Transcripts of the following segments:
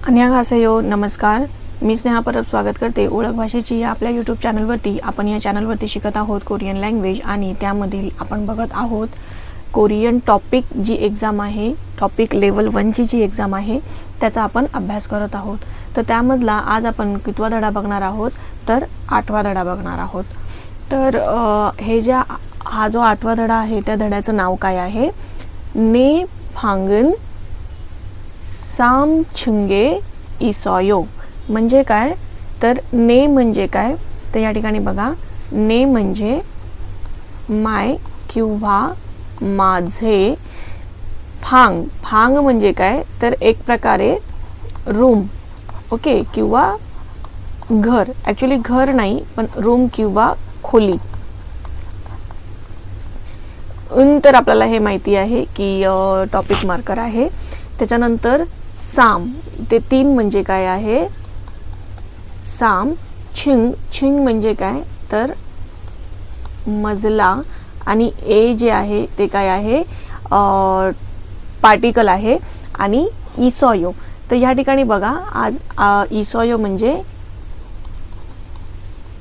अन्याहासेयो नमस्कार. मी स्नेहा परब स्वागत करते ओळख भाषेची या आपल्या यूट्यूब चॅनलवरती. आपण या चॅनलवरती शिकत आहोत कोरियन लँग्वेज आणि त्यामधील आपण बघत आहोत कोरियन टॉपिक जी एक्झाम आहे, टॉपिक लेवल 1ची जी एक्झाम आहे त्याचा आपण अभ्यास करत आहोत. तर त्यामधला आज आपण कितवा धडा बघणार आहोत, तर 8वा धडा बघणार आहोत. तर हा जो 8वा धडा आहे त्या धड्याचं नाव काय आहे, ने फांगन साम छुंगे इसॉयो. म्हणजे काय, तर ने म्हणजे काय, तर या ठिकाणी बघा, ने म्हणजे माय किंवा माझे, फांग फांग म्हणजे काय, तर एक प्रकारे रूम, ओके, किंवा घर. ॲक्च्युली घर नाही पण रूम किंवा खोली. तर आपल्याला हे माहिती आहे की टॉपिक मार्कर आहे. त्याच्यानंतर साम, ते 3 म्हणजे काय आहे, साम. छिंग, छिंग म्हणजे काय, तर मजला. आणि ए जे आहे ते काय आहे, पार्टिकल आहे. आणि इसॉयो, तर या ठिकाणी बघा, आज इसॉयो म्हणजे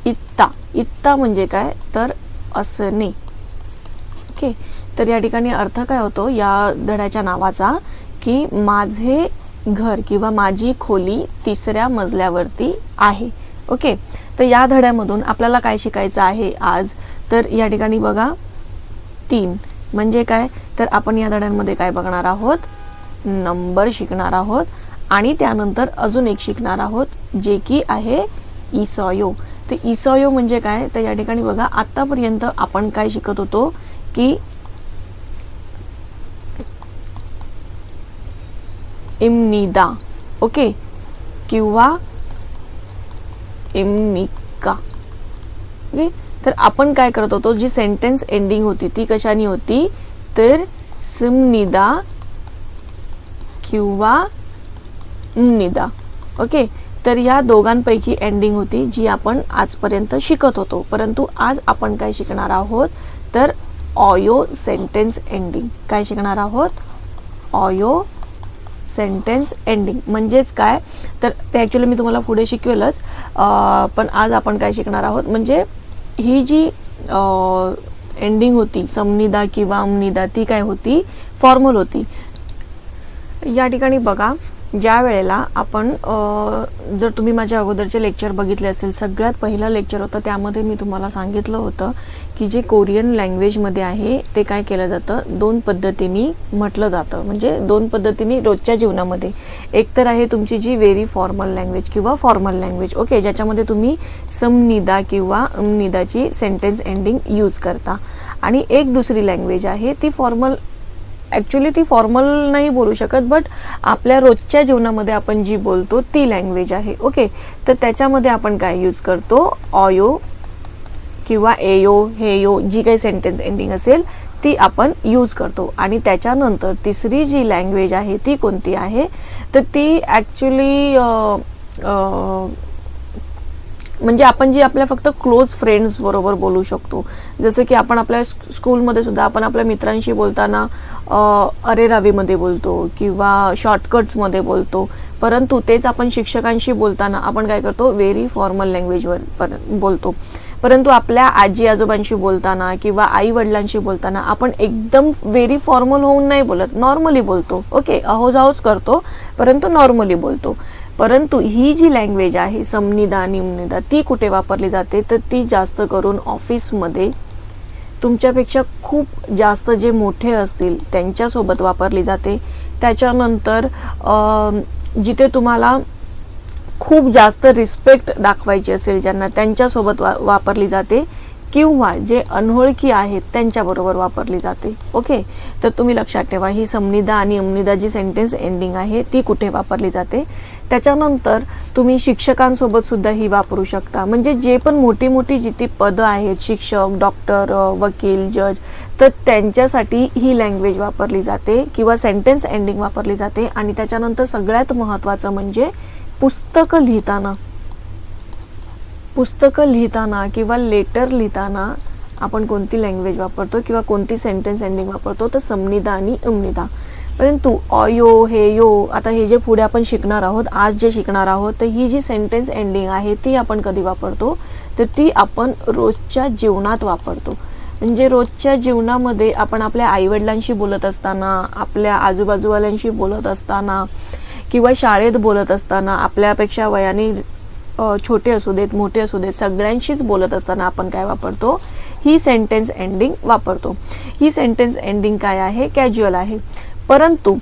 इत्ता. इत्ता म्हणजे काय, तर असणे. ओके, तर या ठिकाणी अर्थ काय होतो या धड्याच्या नावाचा, की माझे घर किंवा माझी खोली 3ऱ्या मजल्यावरती आहे. ओके, तर या धड्यामधून आपल्याला काय शिकायचं आहे आज, तर या ठिकाणी बघा 3 म्हणजे काय, तर आपण या धड्यांमध्ये काय बघणार आहोत, नंबर शिकणार आहोत. आणि त्यानंतर अजून एक शिकणार आहोत जे की आहे इसॉयो. तर इसॉयो म्हणजे काय, तर या ठिकाणी बघा, आतापर्यंत आपण काय शिकत होतो की इम्निदा, ओके, किंवा इम्निका. ओके, तर आपण काय करत होतो, जी सेंटेन्स एंडिंग होती ती कशाने होती, तर सिमनिदा किंवा इम्निदा. ओके, तर या दोघांपैकी एंडिंग होती जी आपण आजपर्यंत शिकत होतो. परंतु आज आपण काय शिकणार आहोत, तर ऑयो सेंटेन्स एंडिंग. काय शिकणार आहोत, ऑयो सेंटेन्स एंडिंग. म्हणजेच काय, तर ते ॲक्च्युली मी तुम्हाला पुढे शिकवेलच, पण आज आपण काय शिकणार आहोत, म्हणजे ही जी एंडिंग होती समनिदा किंवा अमनिदा, ती काय होती, फॉर्मल होती. या ठिकाणी बघा, ज्या वेळेला आपण जर तुम्ही माझ्या अगोदरचे लेक्चर बघितले असेल, सगळ्यात पहिलं लेक्चर होतं त्यामध्ये मी तुम्हाला सांगितलं होतं की जे कोरियन लँग्वेजमध्ये आहे ते काय केलं जातं, 2 पद्धतीने म्हटलं जातं. म्हणजे 2 पद्धतीने रोजच्या जीवनामध्ये. एक तर आहे तुमची जी व्हेरी फॉर्मल लँग्वेज किंवा फॉर्मल लँग्वेज, ओके, ज्याच्यामध्ये तुम्ही समनिदा किंवा अमनिदाची सेंटेन्स एंडिंग यूज करता. आणि एक दुसरी लँग्वेज आहे ती फॉर्मल. ॲक्च्युली ती फॉर्मल नाही बोलू शकत, बट आपल्या रोजच्या जीवनामध्ये आपण जी बोलतो ती लँग्वेज आहे. ओके, तर त्याच्यामध्ये आपण काय यूज करतो, ऑयो किंवा एयो, हेयो, जी काही सेंटेन्स एंडिंग असेल ती आपण यूज करतो. आणि त्याच्यानंतर तिसरी जी लँग्वेज आहे ती कोणती आहे, तर ती ॲक्च्युली म्हणजे आपण जी आपल्या फक्त क्लोज फ्रेंड्स बरोबर बोलू शकतो. जसं की आपण आपल्या स्कूलमध्ये सुद्धा आपण आपल्या मित्रांशी बोलताना अरे रावीमध्ये बोलतो किंवा शॉर्टकट्समध्ये बोलतो. परंतु तेच आपण शिक्षकांशी बोलताना आपण काय करतो, व्हेरी फॉर्मल लँग्वेजवर बोलतो. परंतु आपल्या आजी आजोबांशी बोलताना किंवा आई वडिलांशी बोलताना आपण एकदम व्हेरी फॉर्मल होऊन नाही बोलत, नॉर्मली बोलतो. ओके, अहोजाहोच करतो परंतु नॉर्मली बोलतो. परंतु ही जी लँग्वेज आहे समनिदा आणि इम्निदा, ती कुठे वापरली जाते, तर ती जास्त करून ऑफिसमध्ये तुमच्यापेक्षा खूप जास्त जे मोठे असतील त्यांच्यासोबत वापरली जाते. त्याच्यानंतर जिथे तुम्हाला खूप जास्त रिस्पेक्ट दाखवायची असेल ज्यांना, त्यांच्यासोबत वापरली जाते. किंवा जे अनोळखी आहेत त्यांच्याबरोबर वापरली जाते. ओके, तर तुम्ही लक्षात ठेवा, ही समनिदा आणि इम्निदा जी सेंटेन्स एंडिंग आहे ती कुठे वापरली जाते. त्याच्यानंतर तुम्ही शिक्षकांसोबत सुद्धा ही वापरू शकता. म्हणजे जे पण मोठी मोठी जिथे पदं आहेत, शिक्षक, डॉक्टर, वकील, जज, तर त्यांच्यासाठी ही लँग्वेज वापरली जाते किंवा सेंटेन्स एंडिंग वापरली जाते. आणि त्याच्यानंतर सगळ्यात महत्त्वाचं म्हणजे पुस्तकं लिहिताना किंवा लेटर लिहिताना आपण कोणती लँग्वेज वापरतो किंवा कोणती सेंटेन्स एंडिंग वापरतो, तर समनिदा आणि इम्निदा. परंतु ऑयो, हेयो, आता हे जे पुढे आपण शिकणार आहोत, आज जे शिकणार आहोत, तर ही जी सेंटेन्स एंडिंग आहे ती आपण कधी वापरतो, तर ती आपण रोजच्या जीवनात वापरतो. म्हणजे रोजच्या जीवनामध्ये आपण आपल्या आईवडिलांशी बोलत असताना, आपल्या आजूबाजूवाल्यांशी बोलत असताना किंवा शाळेत बोलत असताना, आपल्यापेक्षा वयाने छोटे असू देत, मोठे असू देत, सगळ्यांशीच बोलत असताना आपण काय वापरतो, ही सेंटेन्स एंडिंग वापरतो. ही सेंटेन्स एंडिंग काय आहे, कॅज्युअल आहे. परंतु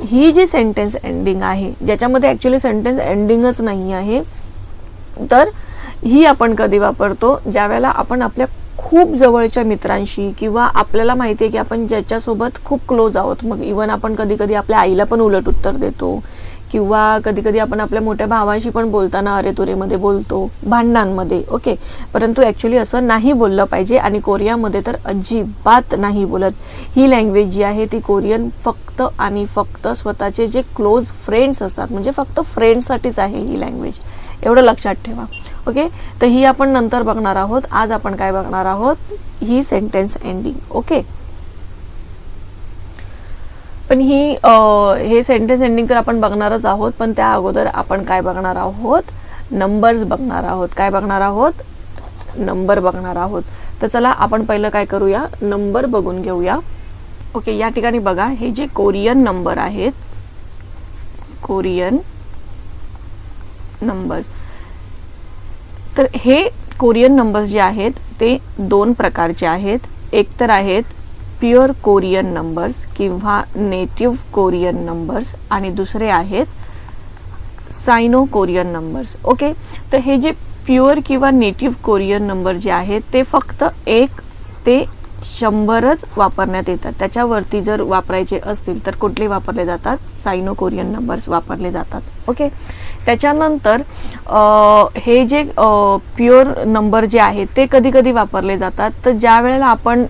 ही जी सेंटेन्स एंडिंग आहे, ज्याच्यामध्ये ॲक्च्युली सेंटेन्स एंडिंगच नाही आहे, तर ही आपण कधी वापरतो, ज्या वेळेला आपण आपल्या खूप जवळच्या मित्रांशी किंवा आपल्याला माहिती आहे की आपण ज्याच्यासोबत खूप क्लोज आहोत, मग इवन आपण कधी कधी आपल्या आईला पण उलट उत्तर देतो किंवा कधी कधी आपण आपल्या मोठ्या भावाशी पण बोलताना अरेतुरेमध्ये बोलतो, भांडणांमध्ये, ओके. परंतु ॲक्च्युली असं नाही बोललं पाहिजे आणि कोरियामध्ये तर अजिबात नाही बोलत. ही लँग्वेज जी आहे ती कोरियन फक्त आणि फक्त स्वतःचे जे क्लोज फ्रेंड्स असतात, म्हणजे फक्त फ्रेंड्ससाठीच आहे ही लँग्वेज, एवढं लक्षात ठेवा, ओके. तर ही आपण नंतर बघणार आहोत. आज आपण काय बघणार आहोत, ही सेंटेन्स एंडिंग, ओके. पण हे सेंटेन्स एंडिंग तर आपण बघणारच आहोत, पण त्या अगोदर आपण काय बघणार आहोत, नंबर्स बघणार आहोत. काय बघणार आहोत, नंबर बघणार आहोत. तर चला आपण पहिलं काय करूया, नंबर बघून घेऊया, ओके. या ठिकाणी बघा, हे जे कोरियन नंबर आहेत, कोरियन नंबर, तर हे कोरियन नंबर्स जे आहेत ते दोन प्रकारचे आहेत. एक तर आहेत प्युअर कोरियन नंबर्स किंवा नेटिव्ह कोरियन नंबर्स आणि दुसरे आहेत सायनो कोरियन नंबर्स, ओके. तर हे जे प्युअर किंवा नेटिव्ह कोरियन नंबर जे आहेत ते फक्त 1 ते 100च वापरण्यात येतात. त्याच्यावरती जर वापरायचे असतील तर कुठले वापरले जातात, सायनो कोरियन नंबर्स वापरले जातात, ओके. त्याच्यानंतर हे जे प्युअर नंबर जे आहेत ते कधी कधी वापरले जातात, तर ज्या वेळेला आपण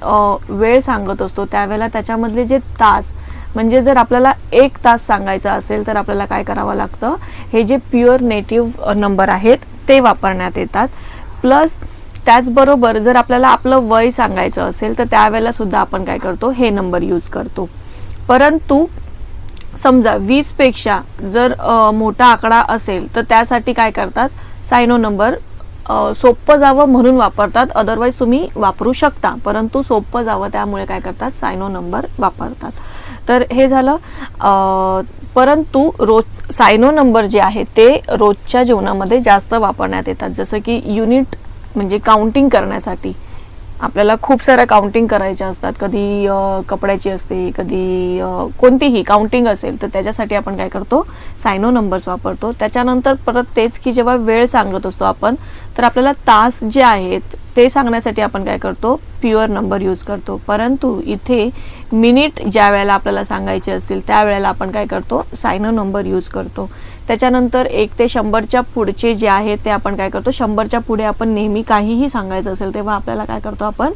वेळ सांगत असतो त्यावेळेला त्याच्यामधले जे तास, म्हणजे जर आपल्याला 1 तास सांगायचा असेल तर आपल्याला काय करावं लागतं, हे जे प्युअर नेटिव्ह नंबर आहेत ते वापरण्यात येतात. प्लस त्याचबरोबर जर आपल्याला आपलं वय सांगायचं असेल तर त्यावेळेला सुद्धा आपण काय करतो, हे नंबर यूज करतो. परंतु समजा 20 पेक्षा जर मोठा आकडा असेल तर त्यासाठी काय करतात, सायनो नंबर सोपं जावं म्हणून वापरतात. अदरवाईज तुम्ही वापरू शकता, परंतु सोपं जावं त्यामुळे काय करतात, सायनो नंबर वापरतात. तर हे झालं. परंतु सायनो नंबर जे आहेत ते रोजच्या जीवनामध्ये जास्त वापरण्यात येतात. जसं की युनिट म्हणजे काउंटिंग करण्यासाठी आपल्याला खूप साऱ्या काउंटिंग करायच्या असतात, कधी कपड्याची असते, कधी कोणतीही काउंटिंग असेल तर त्याच्यासाठी आपण काय करतो, सायनो नंबर्स वापरतो. त्याच्यानंतर परत तेच की जेव्हा वेळ सांगत असतो आपण, तर आपल्याला तास जे आहेत ते सांगण्यासाठी आपण काय करतो, प्युअर नंबर यूज करतो. परंतु इथे मिनिट ज्या वेळेला आपल्याला सांगायचे असतील त्यावेळेला आपण काय करतो, सायनो नंबर यूज करतो. त्याच्यानंतर 1 ते 100च्या पुढचे जे आहे ते आपण काय करतो, 100च्या पुढे आपण नेहमी काहीही सांगायचं असेल तेव्हा आपल्याला काय करतो, आपण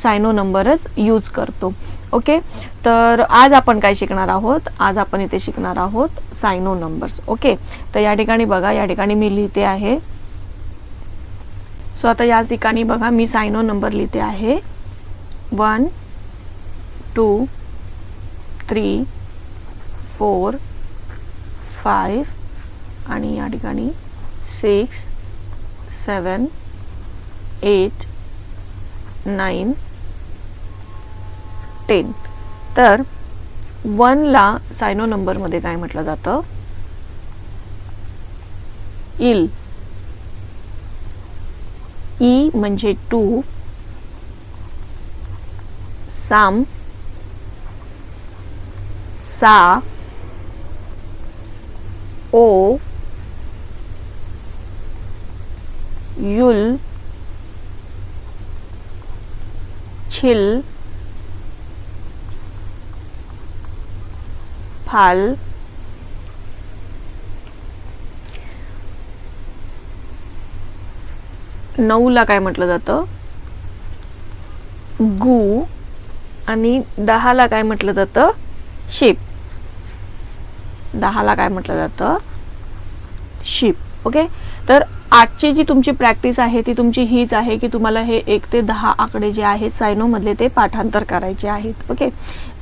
सायनो नंबरच यूज करतो, ओके. तर आज आपण काय शिकणार आहोत, आज आपण इथे शिकणार आहोत सायनो नंबर्स, ओके. तर या ठिकाणी बघा, या ठिकाणी मी लिहिते आहे. सो आता याच ठिकाणी बघा मी सायनो नंबर लिहिते आहे 1 2 3 4 5 आणि या ठिकाणी 6 7 8 9 10. तर 1 ला सायनो नंबर मध्ये काय म्हटलं जातं, इल. ई म्हणजे 2, साम, सा, ओ, युल, छिल, फाल, नऊला काय म्हटलं जातं, गु, आणि 10ला काय म्हटलं जातं, शिप. 10ला काय म्हटलं जातं, शिप, ओके. तर आजची जी तुमची प्रॅक्टिस आहे ती तुमची हीच आहे की तुम्हाला हे 1 ते 10 आकडे जे आहेत सायनो मधले ते पाठांतर करायचे आहेत. ओके,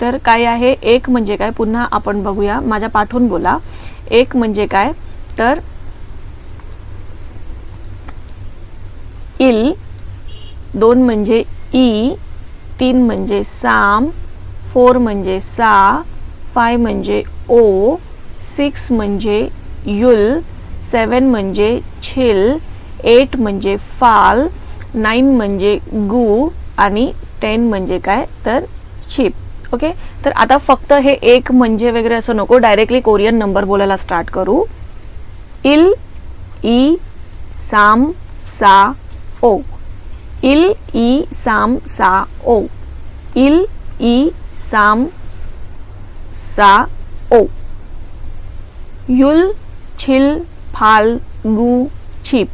तर काय आहे 1 म्हणजे काय, पुन्हा आपण बघूया, माझ्या पाठून बोला. 1 म्हणजे काय, तर इल, 2 म्हणजे ई, 3 म्हणजे साम, 4 म्हणजे सा, 5 म्हणजे ओ, 6 म्हणजे युल, 7 म्हणजे छिल, 8 म्हणजे फाल, 9 म्हणजे गू आणि 10 म्हणजे काय, तर शिप. ओके, तर आता फक्त हे 1 म्हणजे वगैरे असं नको, डायरेक्टली कोरियन नंबर बोलायला स्टार्ट करू. इल, ई, साम, सा, ओ. इल, ई, साम, सा, ओ. इल, ई, साम, सा, ओ. युल, छिल, फाल, गू, छिप.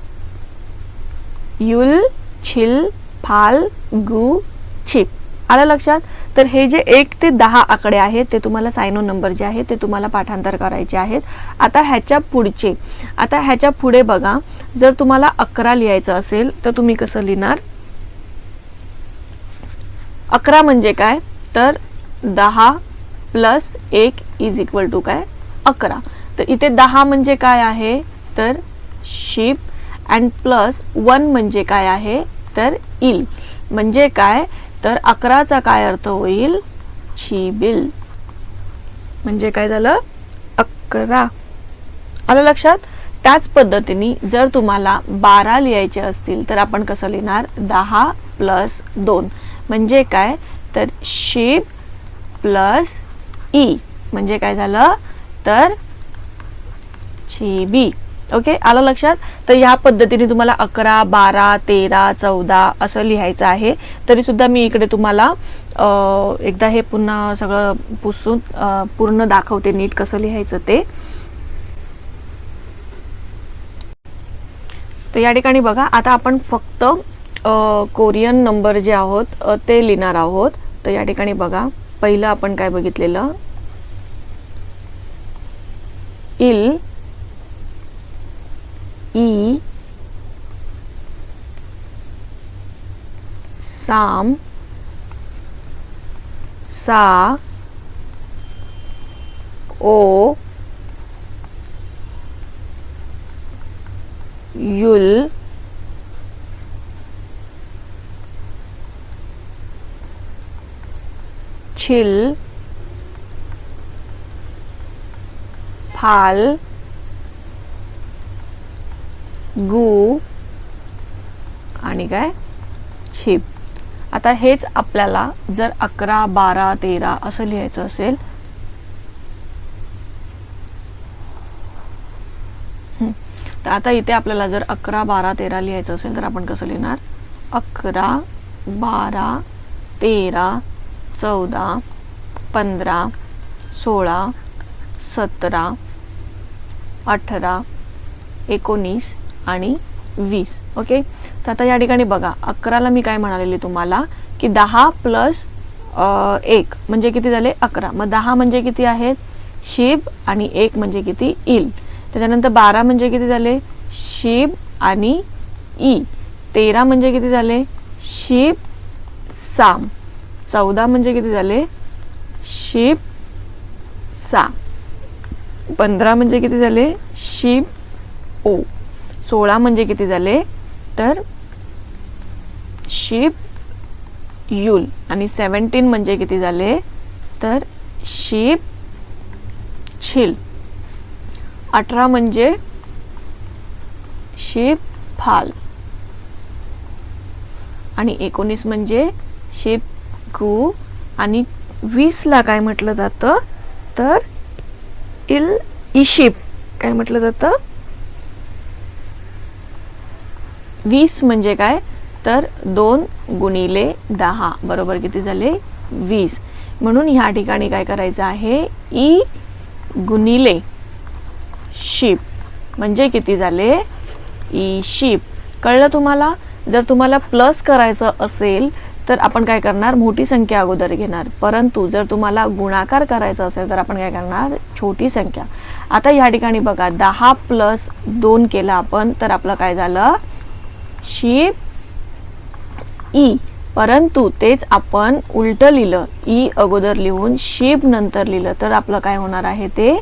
युल, छिल, फाल, गू, छिप. आलं लक्षात? तर हे जे 1 ते 10 आकडे आहेत ते तुम्हाला सायनो नंबर जे आहे ते तुम्हाला पाठांतर करायचे आहेत. आता ह्याच्या पुढे बघा, जर तुम्हाला 11 लिहायचं असेल तर तुम्ही कसं लिहिणार? 11 म्हणजे काय, तर 10 प्लस 1 इज इक्वल टू काय, 11. तर इथे 10 म्हणजे काय आहे, तर शिप, अँड प्लस 1 म्हणजे काय आहे, तर इल. म्हणजे काय, तर 11चा काय अर्थ होईल, छिबिल. म्हणजे काय झालं, 11. आलं लक्षात? त्याच पद्धतीने जर तुम्हाला 12 लिहायचे असतील तर आपण कसं लिहिणार, 10 प्लस 2 म्हणजे काय, तर शिप प्लस ई. म्हणजे काय झालं, तर छिबी. ओके, आलं लक्षात? तर ह्या पद्धतीने तुम्हाला 11, 12, 13, 14 असं लिहायचं आहे. तरी सुद्धा मी इकडे तुम्हाला एकदा हे पुन्हा सगळं पुसून पूर्ण दाखवते नीट कसं लिहायचं ते. तर या ठिकाणी बघा, आता आपण फक्त कोरियन नंबर जे आहोत ते लिहिणार आहोत. तर या ठिकाणी बघा, पहिलं आपण काय बघितलेलं, इल, ई, साम, सा, ओ, युल, छिल, फाल, गू आणि काय, छिप. आता हेच आपल्याला जर 11, 12, 13 असं लिहायचं असेल, तर आता इथे आपल्याला जर 11, 12, 13 लिहायचं असेल तर आपण कसं लिहिणार, 11, 12, 13, 14, 15, 16, 17, 18, 19 आणि 20. ओके, तर आता या ठिकाणी बघा, 11ला मी काय म्हणालेली तुम्हाला की 10 प्लस 1 म्हणजे किती झाले, 11. मग 10 म्हणजे किती आहेत, शिब, आणि 1 म्हणजे किती, इल. त्याच्यानंतर 12 म्हणजे किती झाले, शिब आणि ई. 13 म्हणजे किती झाले, शिब, साम. 14 म्हणजे किती झाले, शिब, सा. 15 म्हणजे किती झाले, शिब, ओ. 16 म्हणजे किती झाले, तर शिब, युल. आणि 17 म्हणजे किती झाले, तर शिब, छिल. 18 म्हणजे शिब, फाल. आणि 19 म्हणजे शिब, गू. आणि 20ला काय म्हटलं जातं, तर इल, इशिप. काय म्हटलं जातं, 20 म्हणजे काय, तर 2 गुणिले 10 बरोबर किती झाले, 20. म्हणून ह्या ठिकाणी काय करायचं आहे, ई गुणिले शिप म्हणजे किती झाले, ई शिप. कळलं तुम्हाला? जर तुम्हाला प्लस करायचं असेल तर आपण काय करणार, मोठी संख्या अगोदर घेणार. परंतु जर तुम्हाला गुणाकार करायचा असेल तर आपण काय करणार, छोटी संख्या. आता या ठिकाणी बघा 10 + 2 केला आपण, तर आपलं काय झालं, शीप ई. परंतु तेच आपण उलट लिहिलं, ई अगोदर लिहून शीप नंतर लिहिलं, तर आपलं काय होणार आहे, ते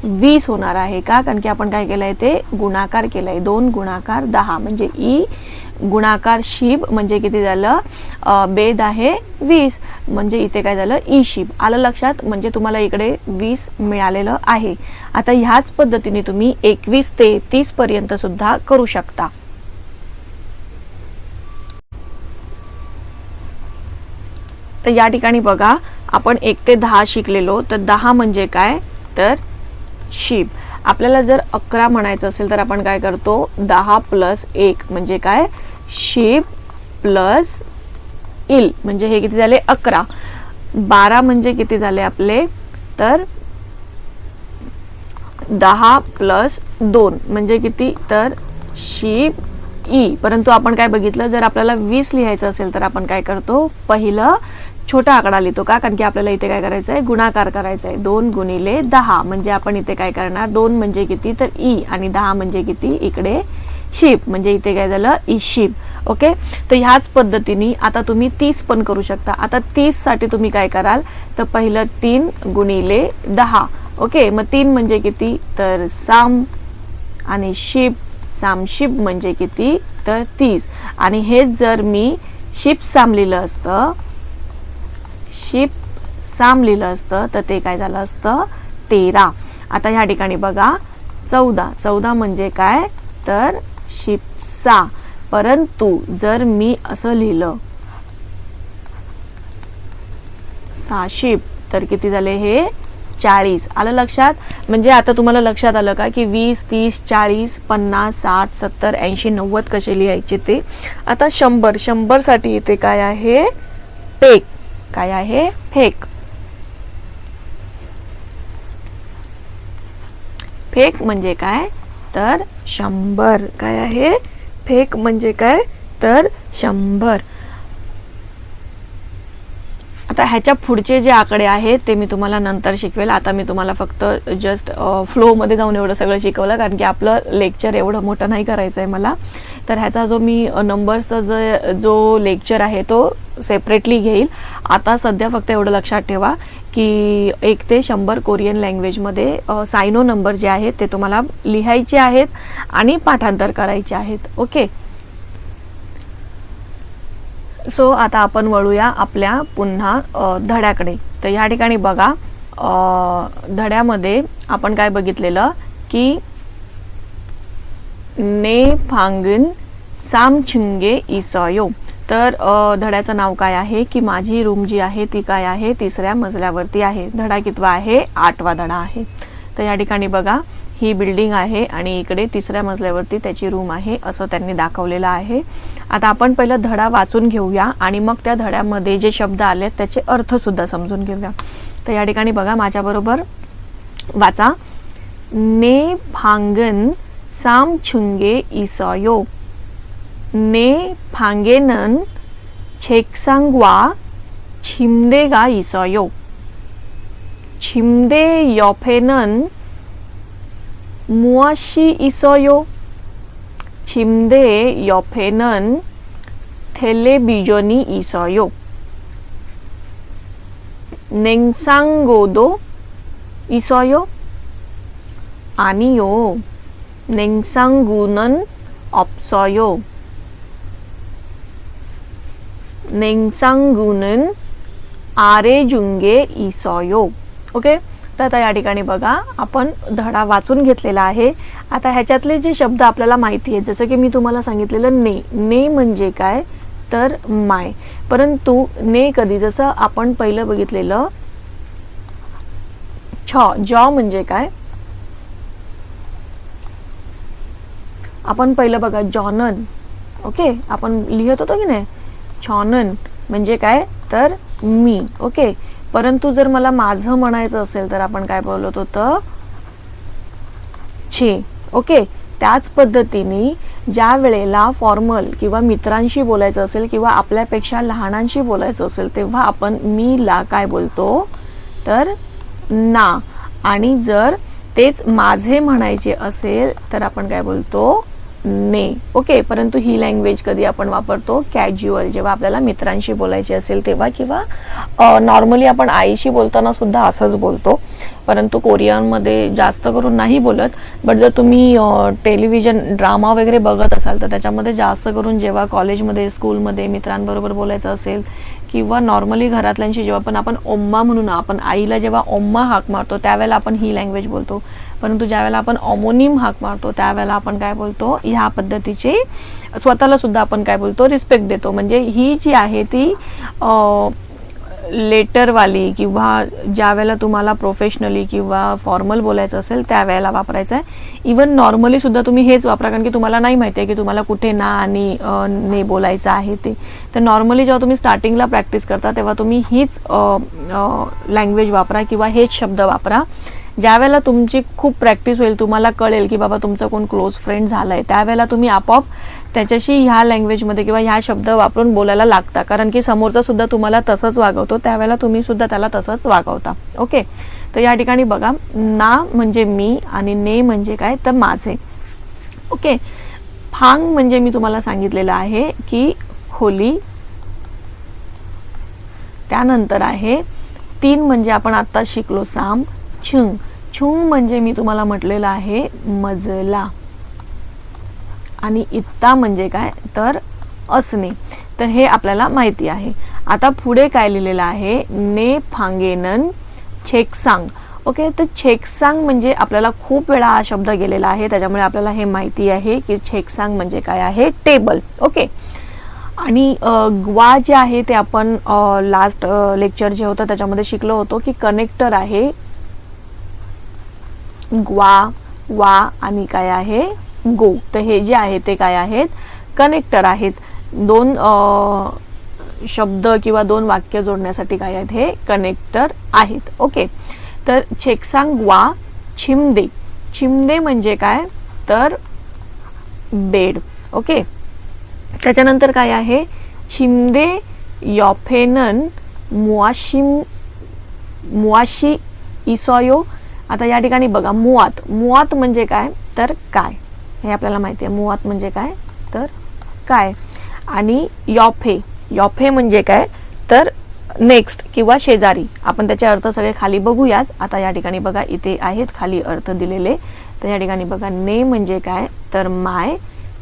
20 होणार आहे. का, कारण की आपण काय केलंय, ते गुणाकार केलाय. 2 गुणाकार 10 म्हणजे ई गुणाकार शीप म्हणजे किती झालं, बेद आहे 20, म्हणजे इथे काय झालं, ई शीप. आलं लक्षात, म्हणजे तुम्हाला इकडे 20 मिळालेलं आहे. आता ह्याच पद्धतीने तुम्ही 21 ते 30 पर्यंत सुद्धा करू शकता. तर या ठिकाणी बघा आपण 1 ते 10 शिकलेलो. तर 10 म्हणजे काय, तर शीप. आपल्याला जर 11 म्हणायचं असेल तर आपण काय करतो, 10 + 1 म्हणजे काय, शीप प्लस इल म्हणजे हे किती झाले, 11. 12 म्हणजे किती झाले आपले, तर 10 + 2 म्हणजे किती, तर शीप ई. परंतु आपण काय बघितलं, जर आपल्याला 20 लिहायचं असेल तर आपण काय करतो, पहिलं छोटा आकडा लिहितो. का, कारण की आपल्याला इथे काय करायचं आहे, गुणाकार करायचा आहे. 2 × 10 म्हणजे आपण इथे काय करणार, 2 म्हणजे किती, तर ई, आणि 10 म्हणजे किती, इकडे शीप, म्हणजे इथे काय झालं, ई शीप. ओके, तर ह्याच पद्धतीने आता तुम्ही 30 पण करू शकता. आता 30 साठी तुम्ही काय कराल, तर पहिलं 3 × 10. ओके, मग 3 म्हणजे किती, तर साम, आणि शीप, साम शीप म्हणजे किती, तर 30. आणि हेच जर मी शीप साम लिहिलं असतं, शीप साम लिहिलं असतं, तर ते काय झालं असतं, 13. आता ह्या ठिकाणी बघा 14 म्हणजे काय, तर शीप सा. परंतु जर मी असं लिहिलं सा शीप, तर किती झाले हे, 40. आलं लक्षात, म्हणजे आता तुम्हाला लक्षात आलं का की 20, 30, 40, 50, 60, 70, 80, 90 कसे लिहायचे ते. आता 100 साठी इथे काय आहे, पेक. काय आहे, फेक. फेक म्हणजे काय, तर 100. काय आहे, फेक म्हणजे काय, तर 100. आता ह्याच्या पुढचे जे आकडे आहेत ते मी तुम्हाला नंतर शिकवेल. आता मी तुम्हाला फक्त जस्ट फ्लोमध्ये जाऊन एवढं सगळं शिकवलं, कारण की आपलं लेक्चर एवढं मोठं नाही करायचं आहे मला. तर ह्याचा जो मी नंबर्सचा जो लेक्चर आहे तो सेपरेटली घेईल. आता सध्या फक्त एवढं लक्षात ठेवा की 1 ते 100 कोरियन लँग्वेजमध्ये सायनो नंबर जे आहेत ते तुम्हाला लिहायचे आहेत आणि पाठांतर करायचे आहेत. ओके, सो आता आपण वळूया आपल्या पुन्हा धड्याकडे. तर या ठिकाणी बघा धड्यामध्ये आपण काय बघितलेलं की ने फांगन सामछुंगे इसॉयो. तर धड्याचं नाव काय आहे की माझी रूम जी आहे ती काय आहे, 3ऱ्या मजल्यावरती आहे. धडा कितवा आहे, 8वा धडा आहे. तर या ठिकाणी बघा ही बिल्डिंग आहे आणि इकडे 3ऱ्या मजल्यावरती त्याची रूम आहे असं त्यांनी दाखवलेलं आहे. आता आपण पहिलं धडा वाचून घेऊया आणि मग त्या धड्यामध्ये जे शब्द आले त्याचे अर्थ सुद्धा समजून घेऊया. तर या ठिकाणी बघा माझ्याबरोबर वाचा. ने फांगन सामछुंगे इसॉयो. ने फांगेनन छेक्상과 침대가 있어요. 침대 옆에는 무엇이 있어요? 침대 옆에는 텔레비전이 있어요. 냉장고도 있어요? 아니요. 냉장고는 없어요. 냉장고는 아래중에 있어요. ओके, तर आता या ठिकाणी बघा आपण धडा वाचून घेतलेला आहे. आता ह्याच्यातले जे शब्द आपल्याला माहिती आहेत, जसं की मी तुम्हाला सांगितलेलं ने. ने म्हणजे काय, तर माय. परंतु ने कधी, जसं आपण पहिलं बघितलेलं जॉ म्हणजे काय, आपण पहिलं बघा जॉनन. ओके, आपण लिहित होतो की नाही, छॉनन म्हणजे काय, तर मी. ओके, परंतु जर मला माझं म्हणायचं असेल तर आपण काय बोलत होतं, छे. ओके, त्याच पद्धतीने ज्या वेळेला फॉर्मल किंवा मित्रांशी बोलायचं असेल किंवा आपल्यापेक्षा लहानांशी बोलायचं असेल तेव्हा आपण मीला काय बोलतो तर ना, आणि जर तेच माझे म्हणायचे असेल तर आपण काय बोलतो ने. ओके, परंतु ही लँग्वेज कधी आपण वापरतो कॅज्युअल, जेव्हा आपल्याला मित्रांशी बोलायचे असेल तेव्हा, किंवा नॉर्मली आपण आईशी बोलताना सुद्धा असंच बोलतो. परंतु कोरियनमध्ये जास्त करून नाही बोलत. बट जर तुम्ही टेलिव्हिजन ड्रामा वगैरे बघत असाल तर त्याच्यामध्ये जास्त करून जेव्हा कॉलेजमध्ये स्कूलमध्ये मित्रांबरोबर बोलायचं असेल किंवा नॉर्मली घरातल्यांशी जेव्हा पण आपण ओम्मा म्हणून, आपण आईला जेव्हा ओम्मा हाक मारतो त्यावेळेला आपण ही लँग्वेज बोलतो. परंतु ज्यावेळेला आपण ऑमोनिम हाक मारतो त्यावेळेला आपण काय बोलतो, ह्या पद्धतीचे स्वतःला सुद्धा आपण काय बोलतो रिस्पेक्ट देतो. म्हणजे ही जी आहे ती लेटरवाली, किंवा ज्या वेळेला तुम्हाला प्रोफेशनली किंवा फॉर्मल बोलायचं असेल त्यावेळेला वापरायचं आहे. इवन नॉर्मली सुद्धा तुम्ही हेच वापरा, कारण की तुम्हाला नाही माहिती आहे की तुम्हाला कुठे ना आणि ने बोलायचं आहे ते. तर नॉर्मली जेव्हा तुम्ही स्टार्टिंगला प्रॅक्टिस करता तेव्हा तुम्ही हीच लँग्वेज वापरा किंवा हेच शब्द वापरा. ज्या वेळेला तुमची खूप प्रॅक्टिस होईल, तुम्हाला कळेल की बाबा तुमचं कोण क्लोज फ्रेंड झालं आहे, त्यावेळेला तुम्ही आपोआप त्याच्याशी ह्या लँग्वेजमध्ये किंवा ह्या शब्द वापरून बोलायला लागता, कारण की समोरचा सुद्धा तुम्हाला तसंच वागवतो, त्यावेळेला तुम्ही सुद्धा त्याला तसंच वागवता. ओके, तर या ठिकाणी बघा, ना म्हणजे मी आणि ने म्हणजे काय तर माझे. ओके, फांग म्हणजे मी तुम्हाला सांगितलेलं आहे की खोली. त्यानंतर आहे 3 म्हणजे आपण आता शिकलो साम. छुंग, छुंग म्हणजे मी तुम्हाला म्हटलेलं आहे मजला. आणि इत्ता म्हणजे काय तर असणे. तर हे आपल्याला माहिती आहे. आता पुढे काय लिहिलेलं आहे, ने फांगेनन छेकसांग. ओके, तर छेकसांग म्हणजे आपल्याला खूप वेळा हा शब्द गेलेला आहे, त्याच्यामुळे आपल्याला हे माहिती आहे की छेकसांग म्हणजे काय आहे टेबल. ओके, आणि ग्वा जे आहे ते आपण लास्ट लेक्चर जे होतं त्याच्यामध्ये शिकलो होतो की कनेक्टर आहे ग्वा, वा आणि काय आहे गो. तर हे जे आहे ते काय आहेत कनेक्टर आहेत. 2 शब्द किंवा 2 वाक्य जोडण्यासाठी काय आहेत हे कनेक्टर आहेत. ओके, तर छेकसांग ग्वा छिमदे. छिमदे म्हणजे काय तर बेड. ओके, त्याच्यानंतर काय आहे छिमदे यॉफेनन मुआशी इसॉयो. आता या ठिकाणी बघा, मुआत, मुआत म्हणजे काय तर काय, हे आपल्याला माहिती आहे. मुआत म्हणजे काय तर काय. आणि यॉफे, यॉफे म्हणजे काय तर नेक्स्ट किंवा शेजारी. आपण त्याचे अर्थ सगळे खाली बघूयाच. आता या ठिकाणी बघा, इथे आहेत खाली अर्थ दिलेले. तर या ठिकाणी बघा, ने म्हणजे काय तर माय,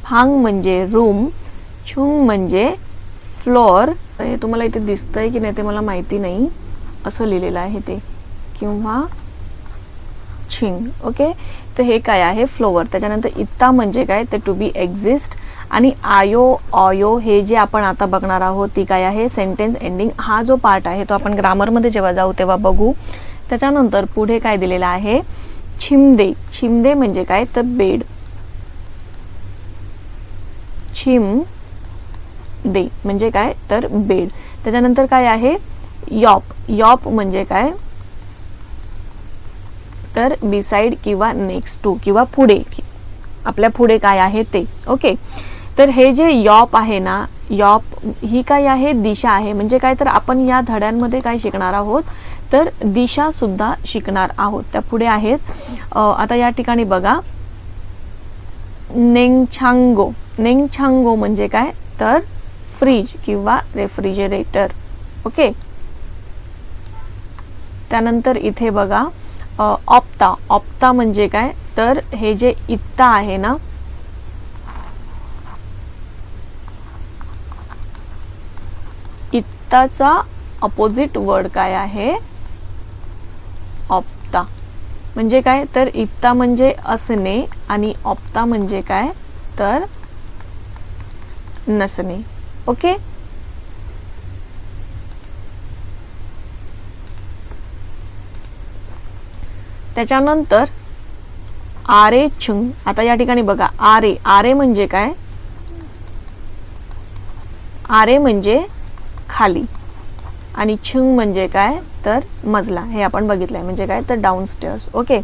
फांग म्हणजे रूम, छुंग म्हणजे फ्लोअर. हे तुम्हाला इथे दिसतंय की नाही ते मला माहिती नाही, असं लिहिलेलं आहे ते, किंवा छिंग. ओके, तर हे काय आहे फ्लोअर. त्याच्यानंतर इत्ता म्हणजे काय तर टू बी एक्झिस्ट. आणि आयो ऑयो हे जे आपण आता बघणार आहोत ती काय आहे सेंटेन्स एंडिंग. हा जो पार्ट आहे तो आपण ग्रामरमध्ये जेव्हा जाऊ तेव्हा बघू. त्याच्यानंतर पुढे काय दिलेलं आहे छिमदे. छिमदे म्हणजे काय तर बेड. छिम दे म्हणजे काय तर बेड. त्याच्यानंतर काय आहे यॉप. यॉप म्हणजे काय तर बिसाइड किंवा नेक्स्ट टू किंवा पुढे, आपल्या पुढे काय आहे ते. ओके, तर हे जे यॉप आहे ना, यॉप ही काय आहे दिशा आहे. म्हणजे काय तर आपण या धड्यांमध्ये काय शिकणार आहोत तर दिशा सुद्धा शिकणार आहोत. त्या पुढे आहेत. आता या ठिकाणी बघा, नेंगछांगो. नेंगछांगो म्हणजे काय तर फ्रीज किंवा रेफ्रिजरेटर. ओके, त्यानंतर इथे बघा ऑप्ता. ऑप्ता म्हणजे काय तर हे जे इत्ता आहे ना, इत्ताचा अपोजिट वर्ड काय आहे ऑप्ता. म्हणजे काय तर इत्ता म्हणजे असणे आणि ऑप्ता म्हणजे काय तर नसणे. ओके, त्याच्यानंतर आरे छुंग. आता या ठिकाणी बघा, आरे, आरे म्हणजे काय आरे म्हणजे खाली आणि छुंग म्हणजे काय तर मजला. हे आपण बघितलंय म्हणजे काय तर डाऊनस्टेअर्स. ओके,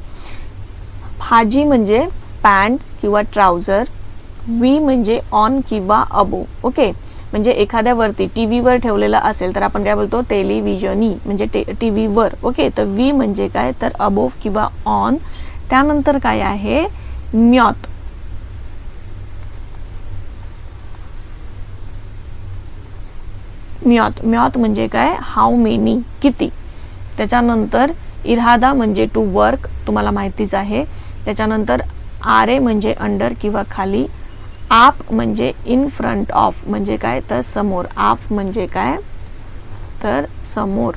फाजी म्हणजे पॅन्ट किंवा ट्राउझर. वी म्हणजे ऑन किंवा अबोव. ओके, म्हणजे एखाद्यावरती टीव्हीवर ठेवलेला असेल तर आपण काय बोलतो टेलिव्हिजनी, म्हणजे टीव्हीवर. ओके, तर वी म्हणजे काय तर अबोव किंवा ऑन. त्यानंतर काय आहे म्यॉत. म्यॉत म्हणजे काय हाऊ मेनी, किती. त्याच्यानंतर इरादा म्हणजे टू वर्क, तुम्हाला माहितीच आहे. त्याच्यानंतर आरे म्हणजे अंडर किंवा खाली. आप म्हणजे इन फ्रंट ऑफ, म्हणजे काय तर समोर. आप म्हणजे काय तर समोर.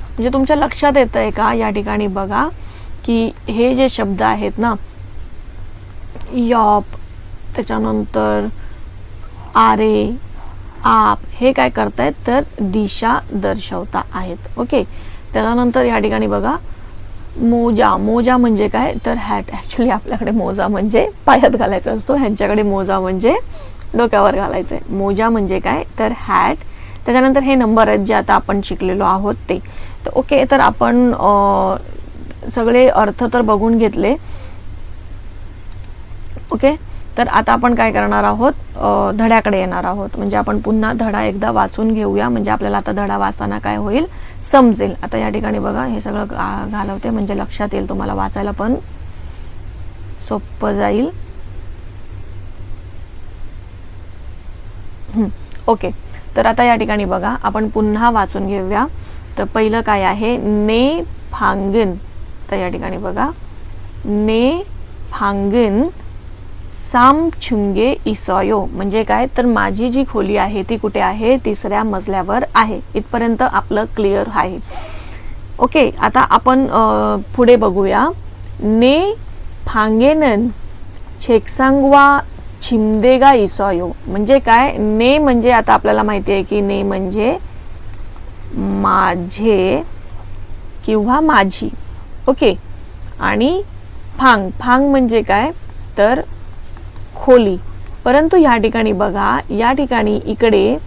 म्हणजे तुमच्या लक्षात येतंय का या ठिकाणी बघा की हे जे शब्द आहेत ना, यॉप, त्याच्यानंतर आरे, आप, हे काय करतायत तर दिशा दर्शवता आहेत. ओके, त्याच्यानंतर या ठिकाणी बघा मोजा. मोजा म्हणजे काय तर हॅट. ॲक्च्युली आपल्याकडे मोजा म्हणजे पायात घालायचा असतो, ह्यांच्याकडे मोजा म्हणजे डोक्यावर घालायचं आहे. मोजा म्हणजे काय तर हॅट. त्याच्यानंतर हे नंबर आहेत जे आता आपण शिकलेलो आहोत ते. तर ओके, तर आपण सगळे अर्थ तर बघून घेतले. ओके, तर आता आपण काय करणार आहोत धड्याकडे येणार आहोत. म्हणजे आपण पुन्हा धडा एकदा वाचून घेऊया, म्हणजे आपल्याला आता धडा वाचताना काय होईल समजेल. आता या ठिकाणी बघा हे सगळं घालवते म्हणजे लक्षात येईल, तुम्हाला वाचायला पण सोपं जाईल. ओके, तर आता या ठिकाणी बघा आपण पुन्हा वाचून घेऊया. तर पहिलं काय आहे ने फांगन. तर या ठिकाणी बघा ने फांगन साम छुंगे इसॉयो, म्हणजे काय तर माझी जी खोली आहे ती कुठे आहे 3ऱ्या मजल्यावर आहे. इथपर्यंत आपलं क्लिअर आहे. ओके, आता आपण पुढे बघूया. ने फांगेनन छेकसांगवा छिमदेगा इसॉयो, म्हणजे काय ने म्हणजे आता आपल्याला माहिती आहे की ने म्हणजे माझे किंवा माझी. ओके, आणि फांग, फांग म्हणजे काय तर खोली. परंतु या ठिकाणी बघा या ठिकाणी इकडे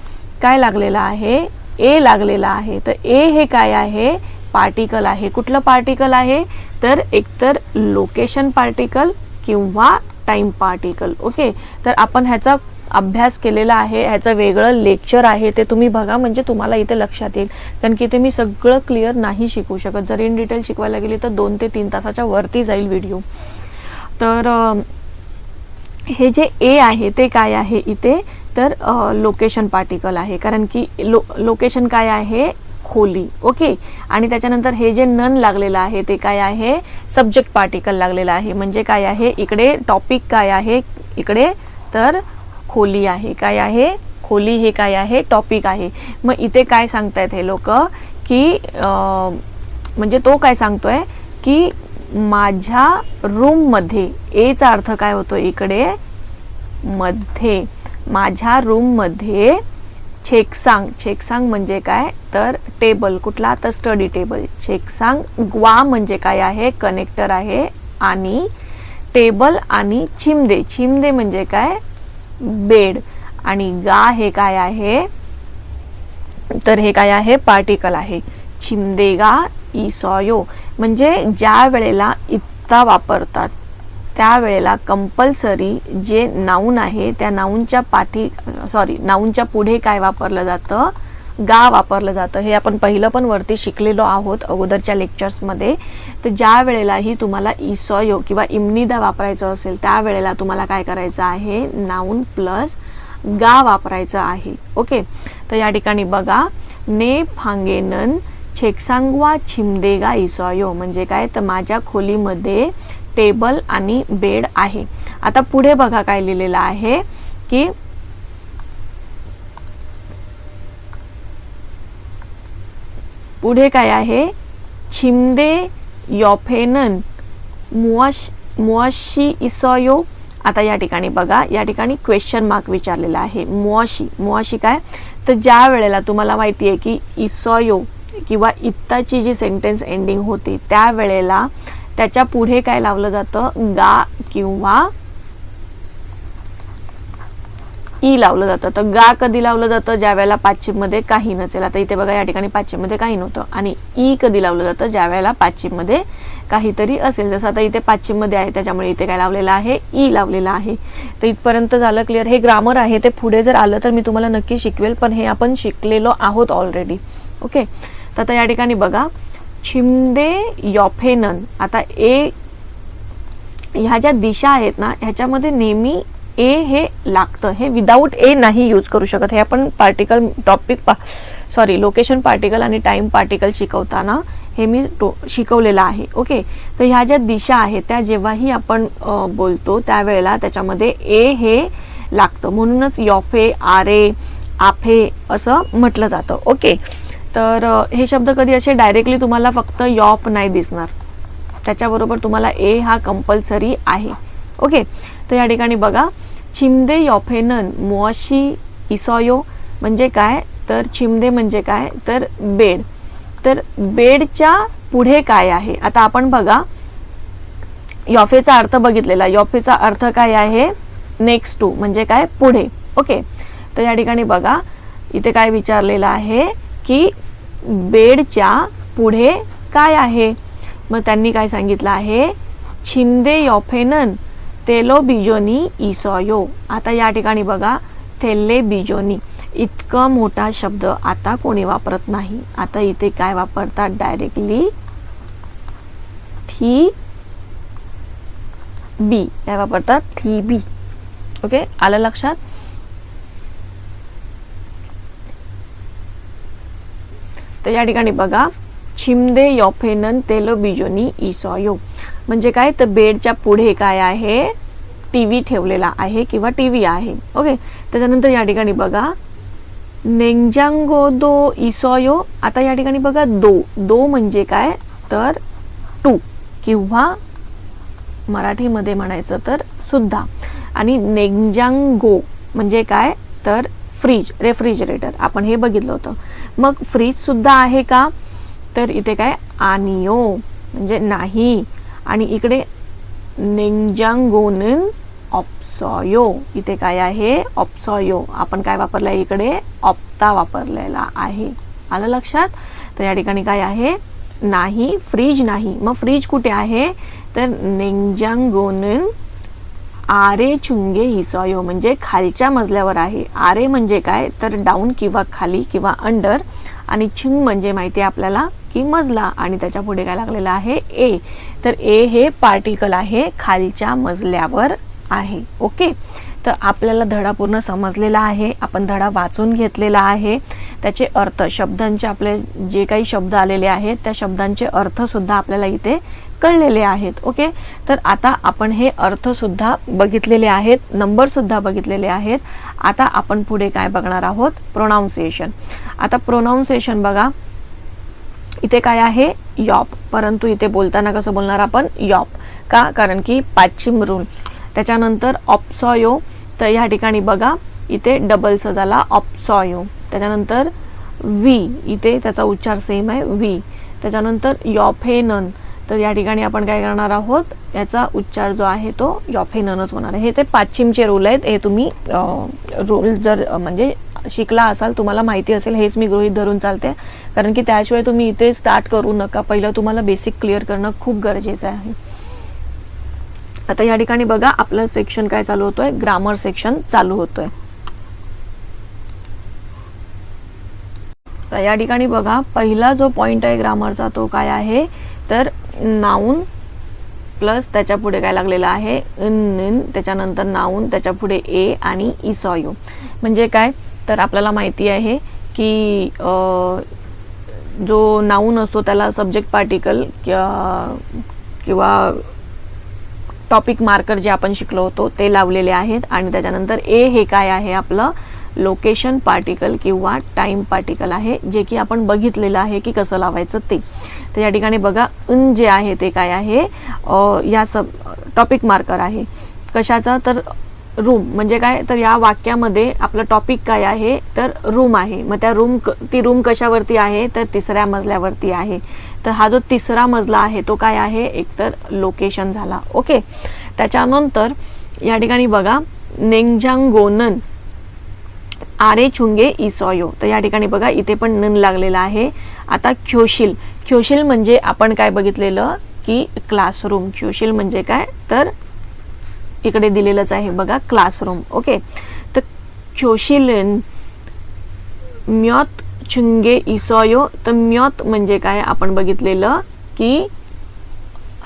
काय लागलेलं आहे ए लागलेला आहे. तर ए हे काय आहे पार्टिकल आहे. कुठलं पार्टिकल आहे तर एकतर लोकेशन पार्टिकल किंवा टाइम पार्टिकल. ओके, तर आपण ह्याचा अभ्यास केलेला आहे, ह्याचं वेगळं लेक्चर आहे, ते तुम्ही बघा म्हणजे तुम्हाला इथे लक्षात येईल. कारण की इथे मी सगळं क्लिअर नाही शिकवू शकत. जर इन डिटेल शिकवायला गेली तर 2 ते 3 तासाच्या वरती जाईल व्हिडिओ. तर हे जे ए आहे ते काय आहे इथे तर लोकेशन पार्टिकल आहे. कारण की लोकेशन काय आहे खोली. ओके, आणि त्याच्यानंतर हे जे नन लागलेलं आहे ते काय आहे सब्जेक्ट पार्टिकल लागलेलं आहे. म्हणजे काय आहे इकडे टॉपिक काय आहे इकडे तर खोली आहे. काय आहे खोली, हे काय आहे टॉपिक आहे. मग इथे काय सांगतायत हे लोक की म्हणजे तो काय सांगतोय की माझ्या रूम मध्ये, एचा अर्थ काय होतो इकडे मध्ये, माझ्या रूम मध्ये छेकसांग. छेकसांग म्हणजे काय तर टेबल. कुठला तर स्टडी टेबल. छेकसांग ग्वा म्हणजे काय आहे कनेक्टर आहे. आणि टेबल आणि चिमदे. चिमदे म्हणजे काय बेड. आणि गा हे काय आहे तर हे काय आहे पार्टिकल आहे. चिमदेगा इसॉयो, म्हणजे ज्या वेळेला इत्ता वापरतात त्यावेळेला कंपल्सरी जे नाऊन आहे त्या नाऊनच्या नाऊनच्या पुढे काय वापरलं जातं गा वापरलं जातं. हे आपण पहिलं पण वरती शिकलेलो आहोत अगोदरच्या लेक्चर्समध्ये. तर ज्या वेळेलाही तुम्हाला इसॉयो किंवा इम्निदा वापरायचं असेल त्यावेळेला तुम्हाला काय करायचं आहे नाऊन प्लस गा वापरायचं आहे. ओके, तर या ठिकाणी बघा ने फांगेनन छेकसांगवा छिमदेगा इसॉयो, म्हणजे काय तर माझ्या खोलीमध्ये टेबल आणि बेड आहे. आता पुढे बघा काय लिहिलेलं आहे की पुढे काय आहे छिमदे योफेनन मुआशी इसॉयो. आता या ठिकाणी बघा या ठिकाणी क्वेश्चन मार्क विचारलेला आहे. मुआशी, मुआशी काय तर ज्या वेळेला तुम्हाला माहिती आहे की इसॉयो किंवा इत्ताची जी सेंटेन्स एंडिंग होते त्यावेळेला त्याच्या पुढे काय लावलं जातं गा किंवा ई लावलं जातं. तर गा कधी लावलं जातं? ज्या वेळेला पाश्चिममध्ये काही नसेल. आता इथे बघा या ठिकाणी पाश्चिममध्ये काही नव्हतं. आणि ई कधी लावलं जातं? ज्या वेळेला पाश्चिममध्ये काहीतरी असेल. जसं आता इथे पाश्चिममध्ये आहे त्याच्यामुळे इथे काय लावलेलं आहे? ई लावलेलं आहे. तर इथपर्यंत झालं क्लिअर. हे ग्रामर आहे, ते पुढे जर आलं तर मी तुम्हाला नक्की शिकवेल, पण हे आपण शिकलेलो आहोत ऑलरेडी. ओके. तर आता या ठिकाणी बघा छिमदे यॉफेनन. आता ए ह्या ज्या दिशा आहेत ना ह्याच्यामध्ये नेहमी ए हे लागतं. हे विदाऊट ए नाही यूज करू शकत. हे आपण पार्टिकल लोकेशन पार्टिकल आणि टाइम पार्टिकल शिकवताना हे मी शिकवलेलं आहे. ओके. तर ह्या ज्या दिशा आहेत त्या जेव्हाही आपण बोलतो त्यावेळेला त्याच्यामध्ये ए हे लागतं. म्हणूनच यॉफे, आरे, आफे असं म्हटलं जातं. ओके. तर हे शब्द कधी असे डायरेक्टली तुम्हाला फक्त यॉप नाही दिसणार, त्याच्याबरोबर तुम्हाला ए हा कंपल्सरी आहे. ओके. तर या ठिकाणी बघा छिमदे यॉफेनन मुआशी इसॉयो म्हणजे काय? तर छिमदे म्हणजे काय? तर बेड. तर बेडच्या पुढे काय आहे? आता आपण बघा यॉफेचा अर्थ बघितलेला. यॉफेचा अर्थ काय आहे? नेक्स्ट टू म्हणजे काय? पुढे. ओके. तर या ठिकाणी बघा इथे काय विचारलेलं आहे की बेडच्या पुढे काय आहे? मग त्यांनी काय सांगितलं आहे? छिंदे यॉफेनन तेलो बिजोनी इसॉयो. आता या ठिकाणी बघा थेल्ले बिजोनी इतका मोठा शब्द आता कोणी वापरत नाही. आता इथे काय वापरतात? डायरेक्टली थी बी. काय वापरतात? थी बी. ओके. आलं लक्षात? तर या ठिकाणी बघा छिमदे यॉफेनन तेलो बिजोनी इसॉयो म्हणजे काय? तर बेडच्या पुढे काय आहे? टीव्ही ठेवलेला आहे किंवा टीव्ही आहे. ओके. त्याच्यानंतर या ठिकाणी बघा नेंजांगो दो इसॉयो. आता या ठिकाणी बघा दो म्हणजे काय? तर टू किंवा मराठीमध्ये म्हणायचं तर सुद्धा. आणि नेंजांगो म्हणजे काय? तर फ्रीज, रेफ्रिजरेटर. आपण हे बघितलं होतं. मग फ्रीज सुद्धा आहे का? तर इथे काय? आनियो म्हणजे नाही. आणि इकडे नेंजांगोनन ऑप्सॉयो. इथे काय आहे? ऑप्सॉयो. आपण काय वापरलाय? इकडे ऑप्ता वापरलेला आहे. आलं लक्षात? तर या ठिकाणी काय आहे? नाही, फ्रीज नाही. मग फ्रीज कुठे आहे? तर नेंजांगोनन आरे चुंगे हिसॉयो म्हणजे खालच्या मजल्यावर आहे. आरे म्हणजे काय? तर डाऊन किंवा खाली किंवा अंडर. आणि चुंग म्हणजे माहिती आहे आपल्याला की मजला. आणि त्याच्या पुढे काय लागलेलं आहे? ए. तर ए हे पार्टिकल आहे, खालच्या मजल्यावर आहे. ओके. तर आपल्याला धडा पूर्ण समजलेला आहे. आपण धडा वाचून घेतलेला आहे. त्याचे अर्थ, शब्दांचे आपले जे काही शब्द आलेले आहेत त्या शब्दांचे अर्थ सुद्धा आपल्याला इथे कळलेले आहेत. ओके. तर आता आपण हे अर्थ सुद्धा बघितलेले आहेत, नंबर सुद्धा बघितलेले आहेत. आता आपण पुढे काय बघणार आहोत? प्रोनाउन्सिएशन. आता प्रोनाउन्सिएशन बघा इथे काय आहे? यॉप. परंतु इथे बोलताना कसं बोलणार आपण? यॉप. का? कारण की पाश्चिम रूल. त्याच्यानंतर ऑप्सॉयो. तर या ठिकाणी बघा इथे डबलचा झाला ऑप्सॉयो. त्याच्यानंतर वी, इथे त्याचा उच्चार सेम आहे वी. त्याच्यानंतर यॉफेनन. तर या ठिकाणी आपण काय करणार आहोत? याचा उच्चार जो आहे तो यॉफेननच होणार आहे. हे ते पाश्चिमचे रूल आहेत. हे तुम्ही रूल जर म्हणजे शिकला असाल, तुम्हाला माहिती असेल, हेच मी गृहीत धरून चालते. कारण की त्याशिवाय तुम्ही इथे स्टार्ट करू नका. पहिलं तुम्हाला बेसिक क्लिअर करणं खूप गरजेचं आहे. आता या ठिकाणी बघा आपलं सेक्शन काय चालू होतोय? ग्रामर सेक्शन चालू होतोय. तर या ठिकाणी बघा पहिला जो पॉइंट आहे ग्रामरचा तो काय आहे? तर नाउन प्लस त्याच्या पुढे काय लागलेलं आहे? इन. त्याच्यानंतर नाउन, त्याच्या पुढे ए आणि इसॉयो. म्हणजे काय? तर आपल्याला माहिती आहे की जो नाउन असतो त्याला सब्जेक्ट पार्टिकल किंवा टॉपिक मार्कर जे आपण शिकलो होतो ते लावलेले आहेत. आणि त्याच्यानंतर ए हे काय आहे? आपलं लोकेशन पार्टिकल किंवा टाइम पार्टिकल आहे, जे की आपण बघितलेलं आहे की कसं लावायचं ते. तर या ठिकाणी बघा इन जे आहे ते काय आहे? या टॉपिक मार्कर आहे. कशाचा? तर रूम. म्हणजे काय? तर या वाक्यामध्ये आपलं टॉपिक काय आहे? तर रूम आहे. मग त्या ती रूम कशावरती आहे? तर तिसऱ्या मजल्यावरती आहे. तर हा जो तिसरा मजला आहे तो काय आहे? एकतर लोकेशन झाला. ओके. त्याच्यानंतर या ठिकाणी बघा नेंजांगोनन आरे छुंगे इसॉयो, तर या ठिकाणी बघा इथे पण नन लागलेला आहे. आता ख्योशील, ख्योशील म्हणजे आपण काय बघितलेलं की क्लासरूम. ख्योशील म्हणजे काय तर इकडे दिलेलंच आहे बघा क्लासरूम. ओके, तर ख्योशीलन म्योत छुंगे इसॉयो, तर म्योत म्हणजे काय आपण बघितलेलं की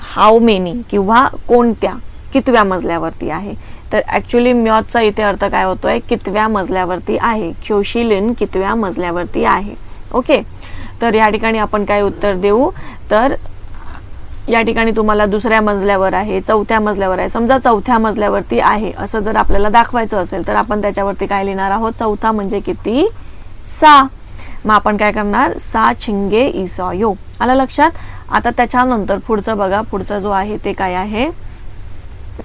हाऊ मेनी किंवा कोणत्या कितव्या मजल्यावरती आहे. तर ॲक्च्युली म्योतचा इथे अर्थ काय होतोय कितव्या मजल्यावरती आहे. ख्योशीलन कितव्या मजल्यावरती आहे. ओके, तर या ठिकाणी आपण काय उत्तर देऊ तर या ठिकाणी तुम्हाला दुसऱ्या मजल्यावर आहे, चौथ्या मजल्यावर आहे. समजा चौथ्या मजल्यावरती आहे असं जर आपल्याला दाखवायचं असेल तर आपण त्याच्यावरती काय लिहिणार आहोत. चौथा म्हणजे किती 6. मग आपण काय करणार 6 छिंगे इसॉयो. आलं लक्षात. आता त्याच्यानंतर पुढचं बघा, पुढचा जो आहे ते काय आहे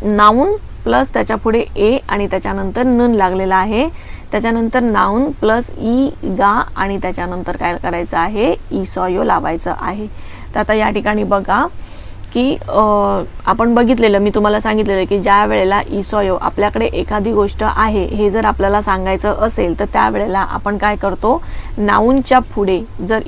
नाऊन प्लस त्याच्या पुढे ए आणि त्याच्यानंतर नन लागलेला आहे. त्याच्यानंतर नाऊन प्लस ई गा आणि त्याच्यानंतर काय करायचं आहे इसॉयो लावायचं आहे. तर आता या ठिकाणी बघा की आपण बघितलेलं, मी तुम्हाला सांगितलेलं की ज्या वेळेला इसॉयो आपल्याकडे एखादी गोष्ट आहे हे जर आपल्याला सांगायचं असेल तर त्यावेळेला आपण काय करतो नाऊनच्या पुढे जर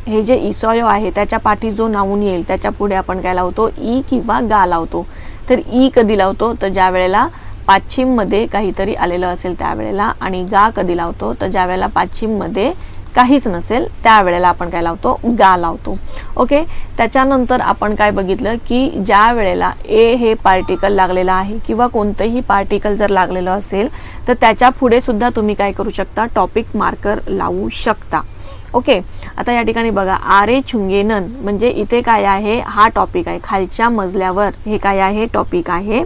हे जे इसॉयो आहे त्याच्या पाठी जो नाऊन येईल त्याच्या पुढे आपण काय लावतो ई किंवा गा लावतो. तर ई कधी लावतो तर ज्या वेळेला पाश्चिममध्ये काहीतरी आलेलं असेल त्यावेळेला, आणि गा कधी लावतो तर ज्या वेळेला पाश्चिममध्ये काहीच नसेल त्यावेळेला आपण काय लावतो गा लावतो. ओके, त्याच्यानंतर आपण काय बघितलं की ज्या वेळेला ए हे पार्टिकल लागलेलं आहे किंवा कोणतंही पार्टिकल जर लागलेलं असेल तर त्याच्या पुढे सुद्धा तुम्ही काय करू शकता टॉपिक मार्कर लावू शकता. ओके, आता या ठिकाणी बघा आरे छुंगे नन म्हणजे इथे काय आहे हा टॉपिक आहे. खालच्या मजल्यावर हे काय आहे टॉपिक आहे.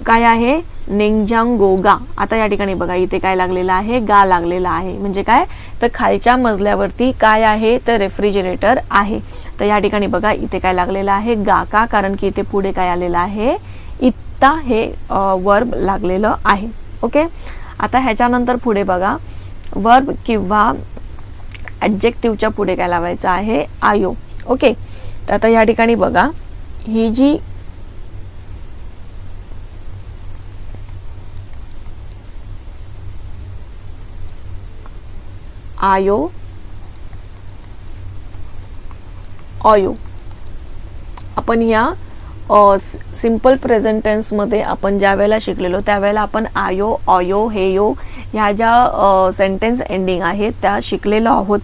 काय आहे नेंजांगोगा. आता या ठिकाणी बघा इथे काय लागलेलं आहे गा लागलेला आहे. म्हणजे काय तर खालच्या मजल्यावरती काय आहे तर रेफ्रिजरेटर आहे. तर या ठिकाणी बघा इथे काय लागलेलं आहे गा. का कारण की इथे पुढे काय आलेलं आहे इत्ता हे वर्ब लागलेलं आहे. ओके, आता ह्याच्यानंतर पुढे बघा वर्ब किंवा ॲडजेक्टिव्हच्या पुढे काय लावायचं आहे आयो. ओके, तर आता या ठिकाणी बघा ही जी आयो ऑयो आपण या सिंपल प्रेझेंट टेन्समध्ये आपण ज्या वेळेला शिकलेलो त्यावेळेला आपण आयो ऑयो हेयो ह्या ज्या सेंटेन्स एंडिंग आहेत त्या शिकलेलो आहोत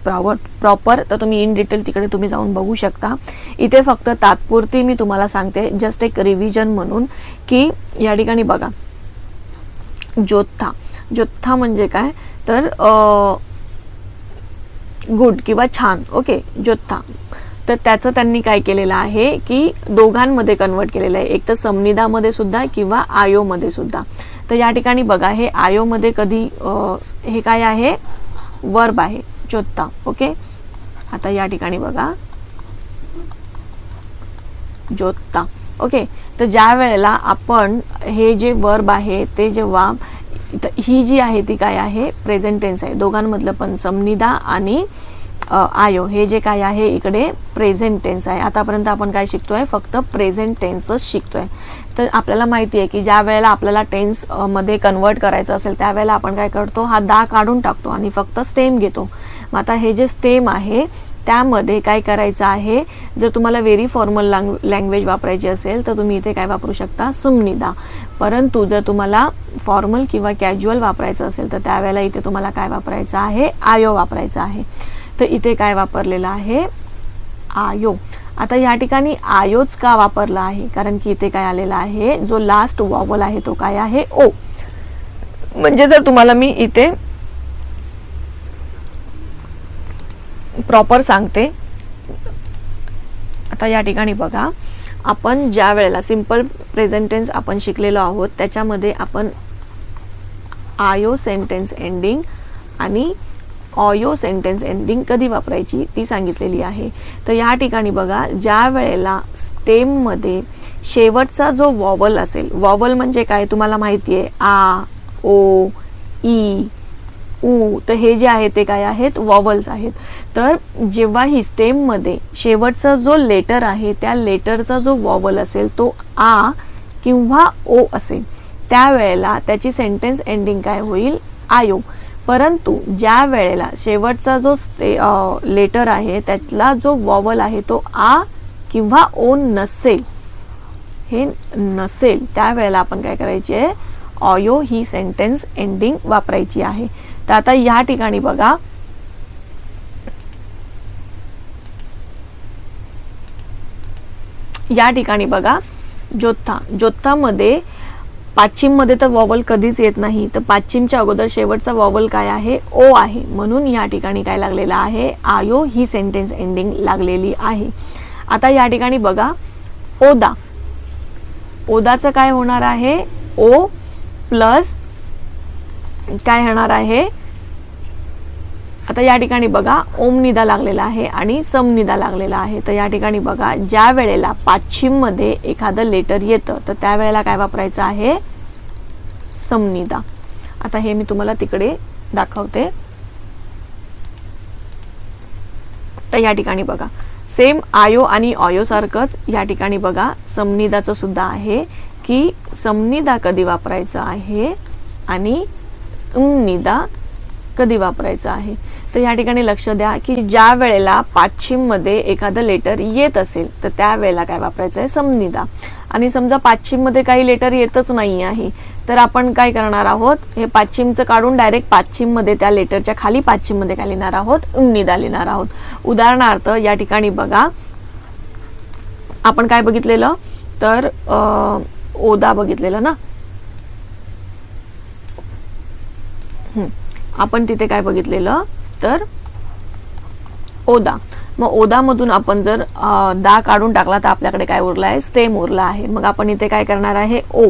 प्रॉपर. तर तुम्ही इन डिटेल तिकडे तुम्ही जाऊन बघू शकता. इथे फक्त तात्पुरती मी तुम्हाला सांगते जस्ट एक रिव्हिजन म्हणून की या ठिकाणी बघा जोत्था. जोत्था म्हणजे काय तर गुड किंवा छान. ओके, जोत्था. तर त्याचं त्यांनी काय केलेलं आहे की दोघांमध्ये कन्वर्ट केलेलं आहे, एक तर समनिदामध्ये सुद्धा किंवा आयोमध्ये सुद्धा. तर या ठिकाणी बघा हे आयोमध्ये कधी हे काय आहे वर्ब आहे जोत्था. ओके, आता या ठिकाणी बघा जोत्था. ओके, तर ज्या वेळेला आपण हे जे वर्ब आहे ते जेव्हा ही जी आहे ती काय आहे प्रेझेंट टेन्स आहे. दोघांमधलं पण समनिदा आणि आयो हे जे काय आहे इकडे प्रेझेंट टेन्स आहे. आतापर्यंत आपण काय शिकतोय फक्त प्रेझेंट टेन्सच शिकतोय. तर आपल्याला माहिती आहे की ज्या वेळेला आपल्याला टेन्स मध्ये कन्वर्ट करायचं असेल त्यावेळेला आपण काय करतो हा दा काढून टाकतो आणि फक्त स्टेम घेतो. मग आता हे जे स्टेम आहे त्यामध्ये काय करायचं आहे जर तुम्हाला व्हेरी फॉर्मल लँग्वेज वापरायची असेल तर तुम्ही इथे काय वापरू शकता समनिदा. परंतु जर तुम्हाला फॉर्मल किंवा कॅज्युअल वापरायचं असेल तर त्यावेळेला इथे तुम्हाला काय वापरायचं आहे आयो वापरायचं आहे. तर इथे काय वापरलेलं आहे आयो. आता या ठिकाणी आयोच का वापरला आहे कारण की इथे काय आलेला आहे जो लास्ट वॉवल आहे तो काय आहे ओ. म्हणजे जर तुम्हाला मी इथे प्रॉपर सांगते. आता या ठिकाणी बघा आपण ज्या वेळेला सिंपल प्रेझेंट टेन्स आपण शिकलेलो आहोत त्याच्यामध्ये आपण आयो सेंटेन्स एंडिंग आणि ऑयो सेंटेन्स एंडिंग कधी वापरायची ती सांगितलेली आहे. तर या ठिकाणी बघा ज्या वेळेला स्टेममध्ये शेवटचा जो वॉवल असेल, वॉवल म्हणजे काय तुम्हाला माहिती आहे आ ओ ई उ, तर हे जे आहे ते काय आहेत वॉवल्स आहेत. तर जेव्हा ही स्टेममध्ये शेवटचा जो लेटर आहे त्या लेटरचा जो वॉवल असेल तो आ किंवा ओ असेल त्यावेळेला त्याची सेंटेन्स एंडिंग काय होईल, आयो. परंतु ज्या वेळेला शेवटचा जो लेटर आहे त्यातला जो वॉवल आहे तो आ किंवा ओ नसेल, हे नसेल, त्यावेळेला आपण काय करायचे, ऑयो ही सेंटेन्स एंडिंग वापरायची आहे. तर आता या ठिकाणी बघा, या ठिकाणी बघा, जोत्थामध्ये पाच्छिममध्ये तर वॉवल कधीच येत नाही, तर पाच्छिमच्या अगोदर शेवटचा वॉवल काय आहे, ओ आहे. म्हणून या ठिकाणी काय लागलेला आहे, आयो ही सेंटेन्स एंडिंग लागलेली आहे. आता या ठिकाणी बघा, ओदा, ओदाचं काय होणार आहे, ओ प्लस काय होणार आहे, आता या ठिकाणी बघा ओमनिदा लागलेला आहे आणि समनिदा लागलेला आहे. तर या ठिकाणी बघा, ज्या वेळेला पाच्छिममध्ये एखादं लेटर येतं तर त्यावेळेला काय वापरायचं आहे, समनिदा. आता हे मी तुम्हाला तिकडे दाखवते. तर या ठिकाणी बघा सेम आयो आणि ऑयो सारखंच या ठिकाणी बघा समनिदाचं सुद्धा आहे की समनिदा कधी वापरायचं आहे आणि निदा कधी वापरायचं आहे. तर या ठिकाणी लक्ष द्या की ज्या वेळेला पाच्छिममध्ये एखादं लेटर येत असेल तर त्यावेळेला काय वापरायचं आहे, समनिदा. आणि समजा पाच्छिममध्ये काही लेटर येतच नाही आहे तर आपण काय करणार आहोत, हे पाच्छिमचं काढून डायरेक्ट पाच्छिममध्ये त्या लेटरच्या खाली पाच्छिममध्ये काय लिहिणार आहोत, निदा लिहिणार आहोत. उदाहरणार्थ या ठिकाणी बघा, आपण काय बघितलेलं, तर ओदा बघितलेलं ना, आपण तिथे काय बघितलेलं, तर ओदा. मग ओदामधून आपण जर दा काढून टाकला तर आपल्याकडे काय उरला आहे, स्टेम उरला आहे. मग आपण इथे काय करणार आहे, ओ.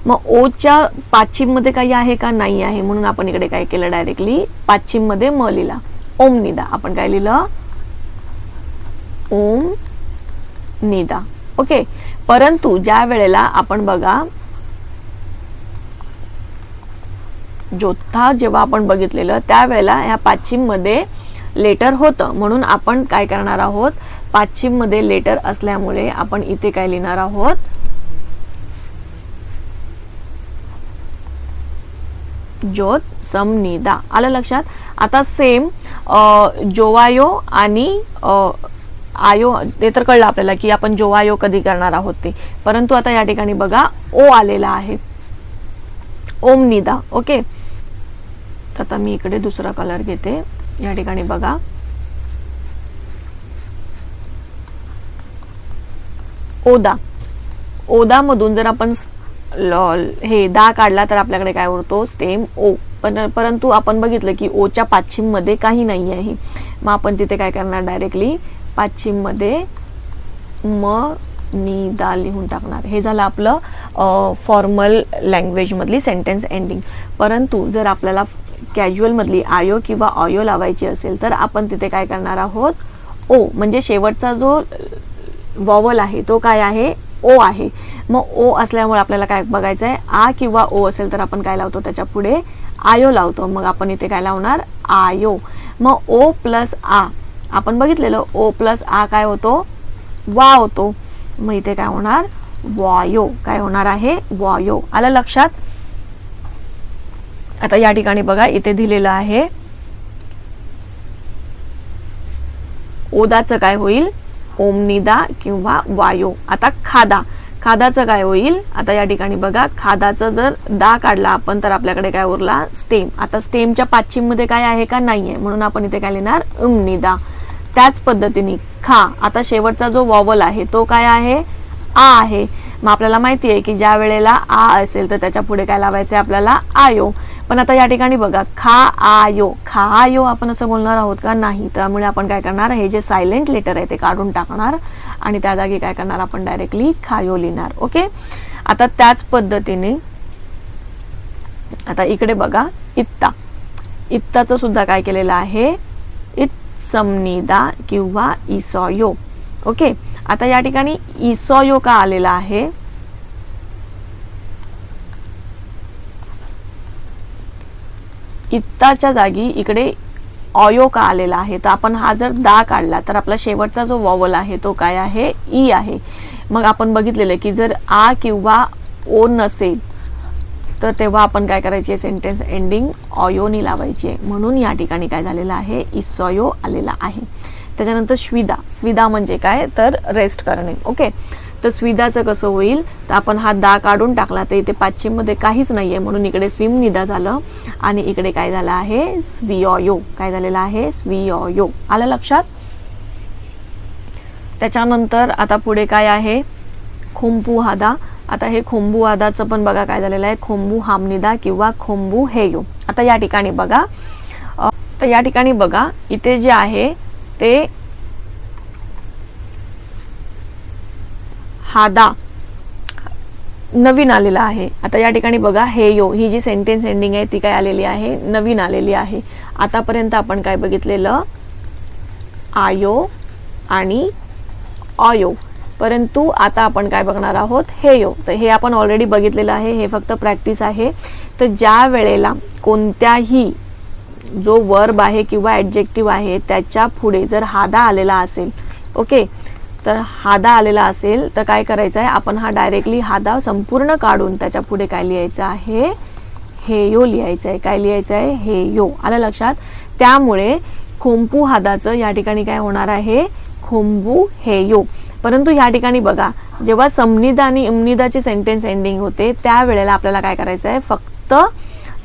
मग ओच्या पाच्छिममध्ये काही आहे का, नाही आहे, म्हणून आपण इकडे काय केलं, डायरेक्टली पाच्छिममध्ये म लिहिला, ओमनिदा. आपण काय लिहिलं, ओम निदा. ओके. परंतु ज्या वेळेला आपण बघा जोत्था जेव्हा आपण बघितलेलं त्यावेळेला ह्या पाच्छिममध्ये लेटर होतं, म्हणून आपण काय करणार आहोत, पाच्छिममध्ये लेटर असल्यामुळे आपण इथे काय लिहिणार आहोत, जोत समनिदा. आलं लक्षात. आता सेम जोवायो आणि आयो ते तर कळलं आपल्याला की आपण जोवायो कधी करणार आहोत ते. परंतु आता या ठिकाणी बघा ओ आलेला आहे, ओमनिदा. ओके. आता मी इकडे दुसरा कलर घेते. या ठिकाणी बघा ओदा, ओदा मधून जर आपण हे दा काढला तर आपल्याकडे काय उरतो, स्टेम ओ. परंतु आपण बघितलं की ओच्या पाच्छिममध्ये काही नाही आहे, मग आपण तिथे काय करणार, डायरेक्टली पाच्छिममध्ये म निदा लिहून टाकणार. हे झालं आपलं फॉर्मल लँग्वेज मधली सेंटेन्स एंडिंग. परंतु जर आपल्याला कॅज्युअल मधली आयो किंवा ऑयो लावायची असेल तर आपण तिथे काय करणार आहोत, ओ. म्हणजे शेवटचा जो वॉवल आहे तो काय आहे, ओ आहे. मग ओ असल्यामुळे आपल्याला काय बघायचं आहे, आ किंवा ओ असेल तर आपण काय लावतो, त्याच्या पुढे आयो लावतो. मग आपण इथे काय लावणार, आयो. मग ओ प्लस आ, आपण बघितलेलं ओ प्लस आ काय होतो, वा होतो. मग इथे काय होणार, वायो. काय होणार आहे, वायो. आलं लक्षात. आता या ठिकाणी बघा इथे दिलेलं आहे ओदाचं काय होईल, ओमनिदा किंवा वायो. आता खादा, खादाचं काय होईल, आता या ठिकाणी बघा खादाचं जर दा काढला आपण तर आपल्याकडे काय उरला, स्टेम. आता स्टेमच्या पाच्छिममध्ये काय आहे का, नाही आहे, म्हणून आपण इथे काय लिहिणार, निदा. त्याच पद्धतीने खा, आता शेवटचा जो वॉवल आहे तो काय आहे, आ आहे. मग आपल्याला माहिती आहे की ज्या वेळेला आ असेल तर त्याच्या पुढे काय लावायचं आहे आपल्याला, आयो. पण आता या ठिकाणी बघा खा आयो, खा आयो आपण असं बोलणार आहोत का, नाही. त्यामुळे आपण काय करणार, हे जे सायलेंट लेटर आहे ते काढून टाकणार आणि त्या जागी काय करणार, आपण डायरेक्टली खायो लिहिणार. ओके. आता त्याच पद्धतीने आता इकडे बघा इत्ता, इत्ताचं सुद्धा काय केलेलं आहे, समनिदा किंवा इसॉयो. ओके. आता या ठिकाणी इसॉयो का आलेला आहे, इत्ताच्या जागी इकडे ऑयो का आलेला आहे. तर आपण हा जर दा काढला तर आपला शेवटचा जो वॉवल आहे तो काय आहे, ई आहे. मग आपण बघितलेलं की जर आ किंवा ओ नसेल तर तेव्हा आपण काय करायची आहे, सेंटेन्स एंडिंग ऑयोनी लावायची आहे. म्हणून या ठिकाणी काय झालेलं आहे, इसॉयो आलेला आहे. त्याच्यानंतर स्विदा. स्विदा म्हणजे काय, तर रेस्ट करणे. ओके, तर स्विदाचं कसं होईल, तर आपण हा दा काढून टाकला तर इथे पाश्चिममध्ये काहीच नाही आहे, म्हणून इकडे स्विम निदा झालं आणि इकडे काय झालं आहे, स्विऑयो. काय झालेलं आहे, स्विऑयो. आलं लक्षात. त्याच्यानंतर आता पुढे काय आहे, खोंपू हादा. आता हे खोंबू हादाचं पण बघा काय झालेलं आहे, खोंबू हामनिदा किंवा खोंबू हेयो. आता या ठिकाणी बघा, तर या ठिकाणी बघा इथे जे आहे ते हादा नवीन आलेला आहे. आता या ठिकाणी बघा हेयो, ही जी सेंटेन्स एंडिंग आहे ती काय आलेली आहे, नवीन आलेली आहे. आतापर्यंत आपण काय बघितलेलं, आयो आणि ऑयो, परंतु आता आपण काय बघणार आहोत, हेयो. तर हे आपण ऑलरेडी बघितलेलं आहे, हे फक्त प्रॅक्टिस आहे. तर ज्या वेळेला कोणत्याही जो वर्ब आहे किंवा ॲडजेक्टिव्ह आहे त्याच्या पुढे जर हादा आलेला असेल, ओके, तर हादा आलेला असेल तर काय करायचं आहे, आपण हा डायरेक्टली हादा संपूर्ण काढून त्याच्या पुढे काय लिहायचं आहे, हेयो लिहायचं आहे. काय लिहायचं आहे, हेयो. आलं लक्षात. त्यामुळे खोंपू हादाचं या ठिकाणी काय होणार आहे, खोंबू हेयो. परंतु या ठिकाणी बघा, जेव्हा समनिदा आणि इमनिदाची सेंटेन्स एंडिंग होते त्यावेळेला आपल्याला काय करायचं आहे, फक्त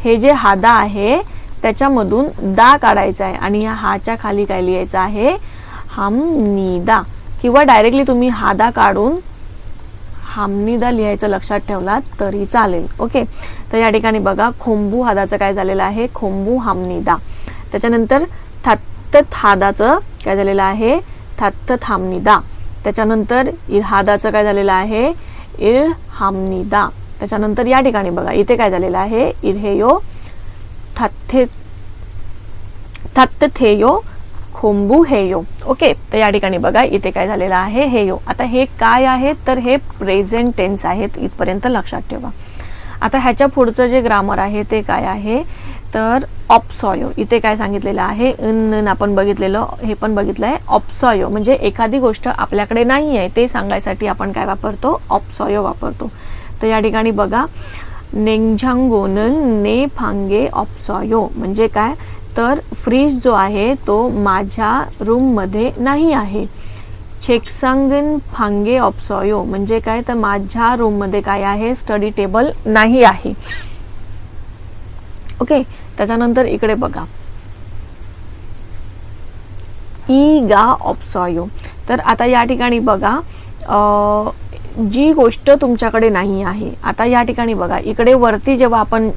हे जे हादा आहे त्याच्यामधून दा काढायचा आहे आणि या हाच्या खाली काय लिहायचं आहे, हमनिदा, किंवा डायरेक्टली तुम्ही हादा काढून हमनिदा लिहायचं लक्षात ठेवलात तरी चालेल. ओके, तर या ठिकाणी बघा खोंबू हादाचं काय झालेलं आहे, खोंबू हमनिदा. त्याच्यानंतर थत्त हादाचं काय झालेलं आहे, थत्त थामनिदा. त्याच्यानंतर इरहादाचं काय झालेलं आहे, इर हमनिदा. त्याच्यानंतर या ठिकाणी बघा इथे काय झालेलं आहे, इरहेयो थत्त थेयो खोंबू हेयो. ओके, तर या ठिकाणी बघा इथे काय झालेलं आहे, हेयो. आता हे काय आहे, तर हे प्रेझेंट टेन्स आहेत, इथपर्यंत लक्षात ठेवा. आता ह्याच्या पुढचं जे ग्रामर आहे ते काय आहे, तर ऑप्सॉयो. इथे काय सांगितलेलं आहे, इन आपण बघितलेलं, हे पण बघितलं आहे. ऑप्सॉयो म्हणजे एखादी गोष्ट आपल्याकडे नाही आहे ते सांगायसाठी आपण काय वापरतो, ऑप्सॉयो वापरतो. तर या ठिकाणी बघा, नेंझांगोनन ने फांगे ऑप्सॉयो म्हणजे काय, तर फ्रीज जो आहे तो माझ्या रूममध्ये नाही आहे. छेक्सांगन फांगे ऑप्सॉयो म्हणजे काय, तर माझ्या रूममध्ये काय आहे, स्टडी टेबल नाही आहे. ओके, त्याच्यानंतर इकडे बघा, ई गा ऑप्सॉयो. तर आता या ठिकाणी बघा, जी गोष्ट तुमच्याकडे नाही आहे. आता या ठिकाणी बघा इकडे वरती जेव्हा आपण